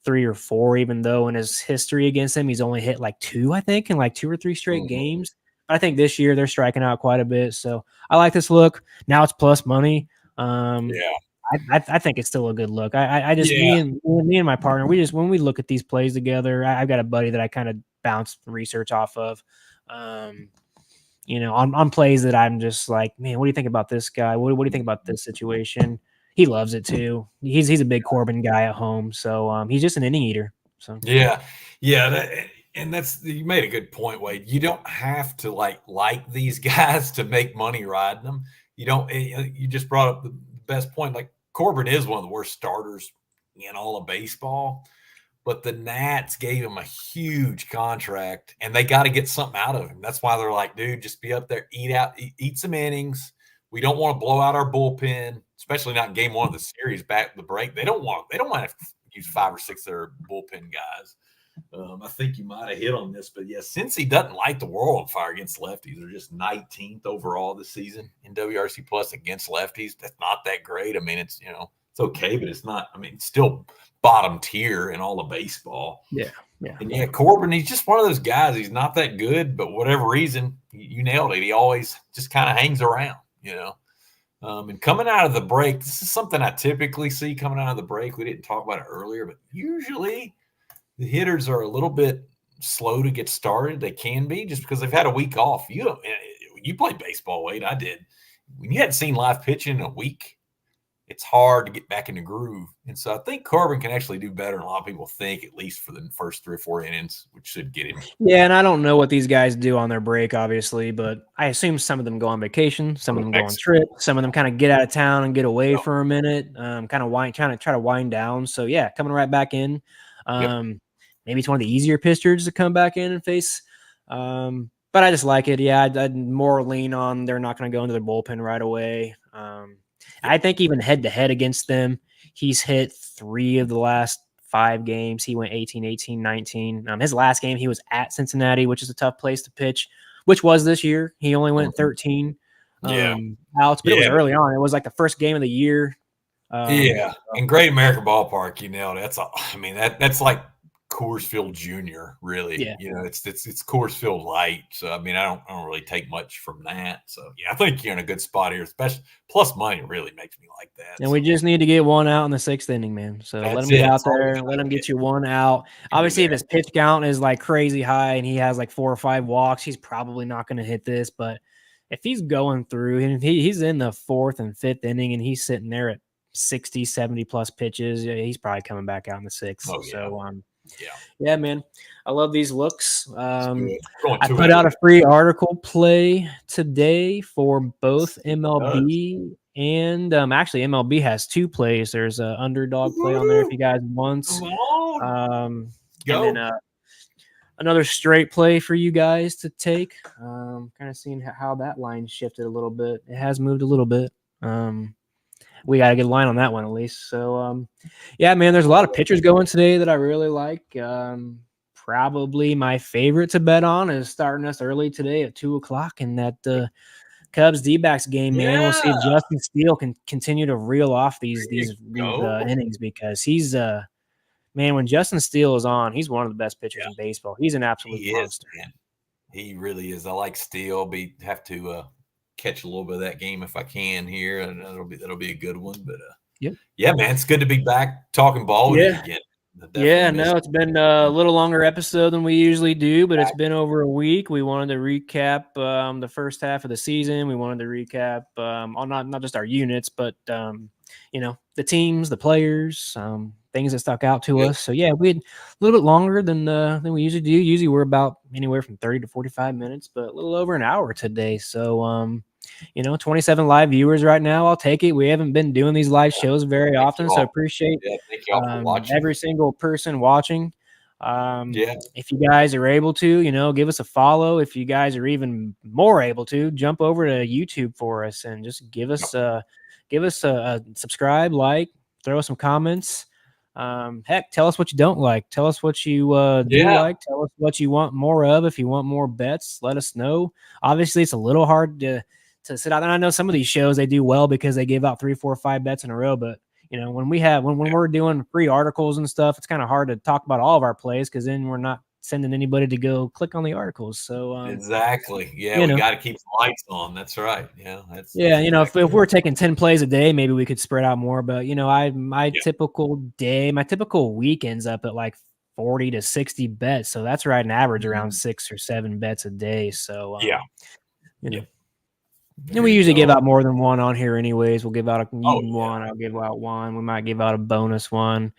3 or 4, even though in his history against him he's only hit like 2, I think, in like 2 or 3 straight games. But I think this year they're striking out quite a bit, so I like this look. Now it's plus money. I think it's still a good look. Me and my partner, when we look at these plays together, I've got a buddy that I kind of bounce research off of. on plays that I'm just like, man, what do you think about this guy? What do you think about this situation? He loves it too. He's a big Corbin guy at home, so he's just an inning eater. So Yeah, and that's you made a good point, Wade. You don't have to like these guys to make money riding them. You don't. You just brought up the best point. Like Corbin is one of the worst starters in all of baseball, but the Nats gave him a huge contract, and they got to get something out of him. That's why they're like, dude, just be up there, eat some innings. We don't want to blow out our bullpen, especially not in game one of the series. Back the break, they don't want to use 5 or 6 of their bullpen guys. I think you might have hit on this, but yeah, since he doesn't light the world on fire against lefties, they're just 19th overall this season in WRC plus against lefties. That's not that great. I mean, it's it's okay, but it's not. I mean, it's still bottom tier in all of baseball. Yeah. And yeah, Corbin, he's just one of those guys. He's not that good, but whatever reason, you nailed it. He always just kind of hangs around, And coming out of the break, this is something I typically see coming out of the break. We didn't talk about it earlier, but usually the hitters are a little bit slow to get started. They can be just because they've had a week off. You played baseball, Wade. I did. When you hadn't seen live pitching in a week, it's hard to get back in the groove. And so I think Corbin can actually do better than a lot of people think, at least for the first 3 or 4 innings, which should get him. Yeah, and I don't know what these guys do on their break, obviously, but I assume some of them go on vacation, some of them go on trips, some of them kind of get out of town and get away for a minute, kind of try to wind down. So yeah, coming right back in. Maybe it's one of the easier pitchers to come back in and face. But I just like it. Yeah, I'd more lean on they're not going to go into their bullpen right away. I think even head-to-head against them, he's hit 3 of the last 5 games. He went 18, 18, 19. His last game, he was at Cincinnati, which is a tough place to pitch, which was this year. He only went 13 outs, but it was early on. It was like the first game of the year. In Great American Ballpark, you nailed it. That's like Coors Field Junior, really. Yeah. It's Coors Field Light. So I mean, I don't really take much from that. So yeah, I think you're in a good spot here, especially plus money really makes me like that. And we just need to get one out in the 6th inning, man. So let him get out there, let him get you one out. Obviously, if his pitch count is like crazy high and he has like 4 or 5 walks, he's probably not going to hit this. But if he's going through and he's in the 4th and 5th inning and he's sitting there at 60, 70 plus pitches, he's probably coming back out in the 6th. Oh, yeah. So yeah, man, I love these looks. I I put out a free article play today for both MLB and actually MLB has 2 plays. There's an underdog play on there if you guys want. And then another straight play for you guys to take. Kind of seeing how that line shifted a little bit. It has moved a little bit. We got a good line on that one at least. So, yeah, man, there's a lot of pitchers going today that I really like. Probably my favorite to bet on is starting us early today at 2:00 in that Cubs D-backs game, man. We'll see if Justin Steele can continue to reel off these innings because he's man, when Justin Steele is on, he's one of the best pitchers in baseball. He's an absolute monster. Man. He really is. I like Steele. Have to catch a little bit of that game if I can here, and that'll be a good one. But yeah, man, it's good to be back talking ball with you again. It's been a little longer episode than we usually do, but it's been over a week. We wanted to recap the first half of the season. We wanted to recap on not just our units, but the teams, the players, things that stuck out to us. So yeah, we had a little bit longer than we usually do. Usually we're about anywhere from 30 to 45 minutes, but a little over an hour today. So 27 live viewers right now. I'll take it. We haven't been doing these live shows very often, so appreciate thank you all for watching. Every single person watching. If you guys are able to, give us a follow. If you guys are even more able to, jump over to YouTube for us and just give us a subscribe, like, throw us some comments. Heck, tell us what you don't like. Tell us what you do like. Tell us what you want more of. If you want more bets, let us know. Obviously, it's a little hard to sit out there. I know some of these shows they do well because they give out 3, 4, 5 bets in a row, but when we're doing free articles and stuff, it's kind of hard to talk about all of our plays because then we're not sending anybody to go click on the articles. So exactly, we got to keep the lights on. That's right. If we're taking 10 plays a day, maybe we could spread out more. But my typical day, my typical week ends up at like 40 to 60 bets. So that's right, an average around 6 or 7 bets a day. So you know. Yep. And There we you usually give go. out more than one on here anyways. We'll give out Oh one, yeah. I'll give out one. We might give out a bonus one.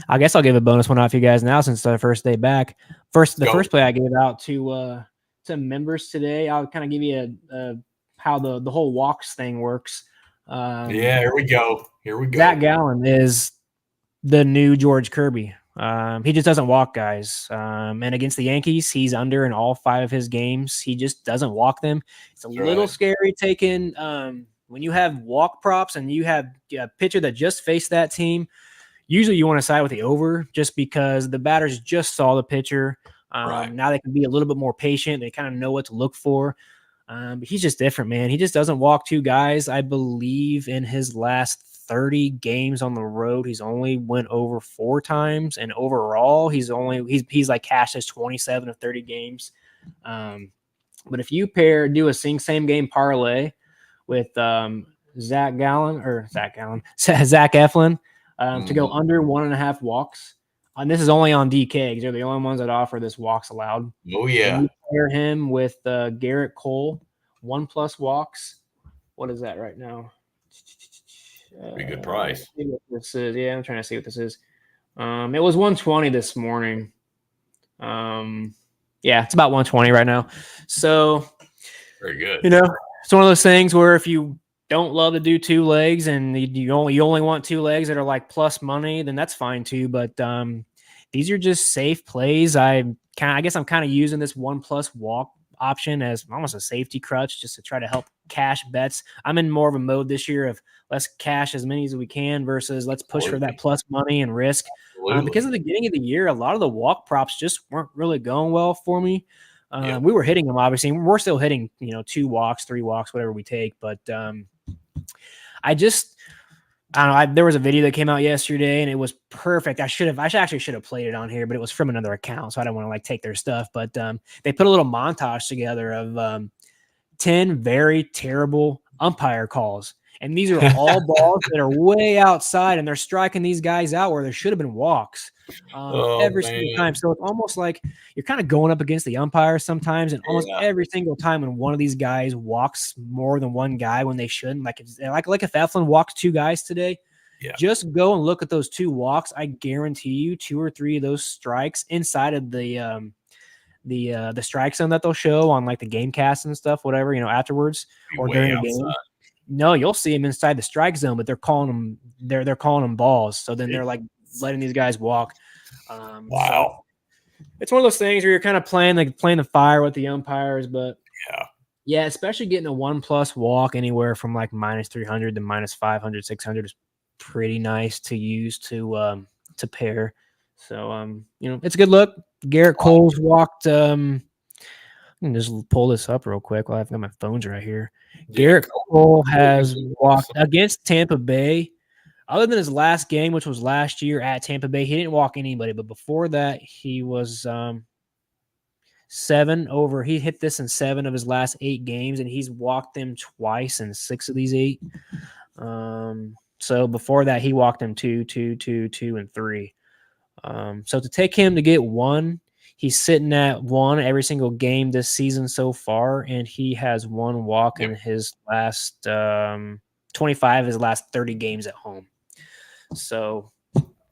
I guess I'll give a bonus one out for you guys now since it's our first day back. The Go. first play I gave out to members today. I'll kind of give you a how the whole walks thing works. Yeah, here we go. Here we Zach go. Gallen is the new George Kirby. He just doesn't walk guys. And against the Yankees, he's under in all 5 of his games. He just doesn't walk them. It's a That's little right. scary taking when you have walk props and you have a pitcher that just faced that team. Usually you want to side with the over just because the batters just saw the pitcher. Right. Now they can be a little bit more patient. They kind of know what to look for. But he's just different, man. He just doesn't walk 2 guys. I believe in his last 30 games on the road, he's only went over 4 times, and overall, he's like cashed his 27 of 30 games. But if you do a same game parlay with Zach Eflin to go under 1.5 walks, and this is only on DK because they're the only ones that offer this walks allowed. Oh And yeah. you pair him with Garrett Cole, 1+ walks. What is that right now? Pretty good price. This is, yeah, I'm trying to see what this is. It was 120 this morning. Yeah, it's about 120 right now. So, Very good. it's one of those things where if you don't love to do 2 legs and you only want 2 legs that are like plus money, then that's fine too. But these are just safe plays. I guess I'm kind of using this 1+ walk option as almost a safety crutch just to try to help cash bets. I'm in more of a mode this year of let's cash as many as we can versus let's push for that plus money and risk. Because at the beginning of the year, a lot of the walk props just weren't really going well for me. We were hitting them, obviously. We're still hitting, 2 walks, 3 walks, whatever we take. But I don't know. There was a video that came out yesterday, and it was perfect. I actually should have played it on here, but it was from another account, so I don't want to take their stuff. But they put a little montage together of 10 very terrible umpire calls, and these are all balls that are way outside, and they're striking these guys out where there should have been walks every single time. So it's almost like you're kind of going up against the umpire sometimes, and almost every single time when one of these guys walks more than one guy when they shouldn't, like if Eflin walked 2 guys today, just go and look at those 2 walks. I guarantee you 2 or 3 of those strikes inside of the strike zone that they'll show on like the game cast and stuff, whatever, afterwards or during the game. No, you'll see them inside the strike zone, but they're calling them balls. So then they're like letting these guys walk. Wow. So it's one of those things where you're kind of playing the fire with the umpires, but yeah, especially getting a 1+ walk anywhere from like -300 to -500, 600 is pretty nice to use to pair. So it's a good look. Garrett Cole's walked. I can just pull this up real quick while I've got my phones right here. Garrett Cole has walked against Tampa Bay. Other than his last game, which was last year at Tampa Bay, he didn't walk anybody. But before that, he was 7 over. He hit this in 7 of his last 8 games, and he's walked them twice in 6 of these 8. So before that, he walked them 2, 2, 2, 2, and 3. So to take him to get 1, he's sitting at 1 every single game this season so far, and he has 1 walk in his last 25 of his last 30 games at home. So,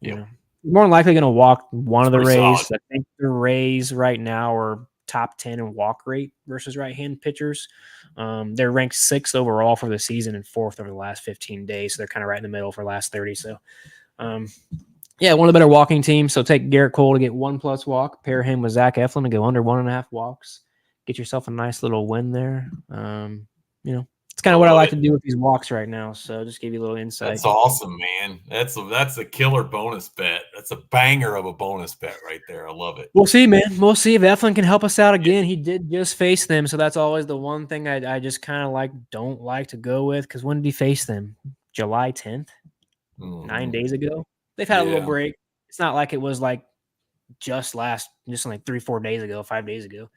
you're more than likely going to walk one of the Rays. Solid. I think the Rays right now are top 10 in walk rate versus right-hand pitchers. They're ranked 6th overall for the season and 4th over the last 15 days. So they're kind of right in the middle for the last 30. So, yeah, one of the better walking teams. So take Garrett Cole to get 1+ walk. Pair him with Zach Eflin to go under 1.5 walks. Get yourself a nice little win there. It's kind of what I like to do with these walks right now. So just give you a little insight. That's awesome, man. That's a killer bonus bet. That's a banger of a bonus bet right there. I love it. We'll see, man. We'll see if Eflin can help us out again. He did just face them, so that's always the one thing I just kind of don't like to go with. Because when did he face them? July 10th, 9 days ago. They've had a little break. It's not like it was like just like 3-4 days ago, 5 days ago.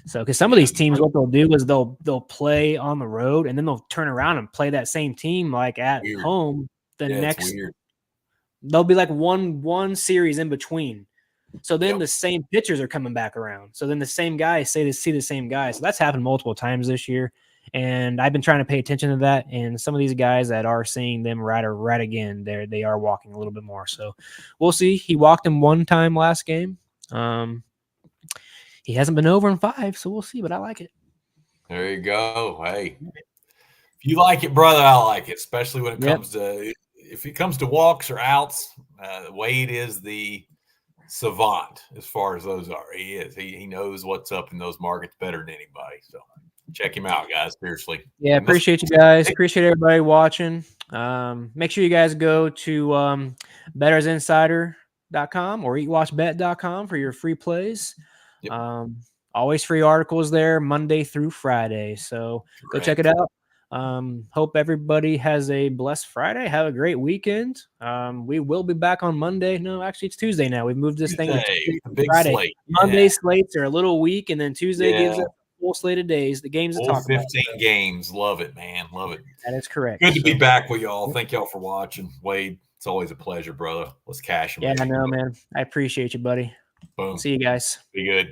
So, because some of these teams, what they'll do is they'll play on the road and then they'll turn around and play that same team like at home the next. There'll be like one series in between. So then the same pitchers are coming back around. So then the same guys see the same guy. So that's happened multiple times this year. And I've been trying to pay attention to that. And some of these guys that are seeing them right again, they are walking a little bit more. So we'll see. He walked him one time last game. He hasn't been over in 5, so we'll see. But I like it. There you go. Hey, if you like it, brother, I like it. Especially when it comes to walks or outs. Wade is the savant as far as those are. He is. He knows what's up in those markets better than anybody. So check him out, guys. Seriously. Yeah, appreciate you guys. Appreciate everybody watching. Make sure you guys go to bettorsinsider.com or eatwatchbet.com for your free plays. Yep. Always free articles there Monday through Friday. So go check it out. Hope everybody has a blessed Friday. Have a great weekend. We will be back on Monday. No, actually it's Tuesday now. We've moved this thing to big Friday. Slate. Monday slates are a little weak, and then Tuesday gives us a full slate of days. The games to talk 15 about. 15 games. Love it, man. Love it. That is correct. Good to be back with y'all. Thank y'all for watching. Wade, it's always a pleasure, brother. Let's cash them. Yeah, I know, man. I appreciate you, buddy. Boom. See you guys. Be good.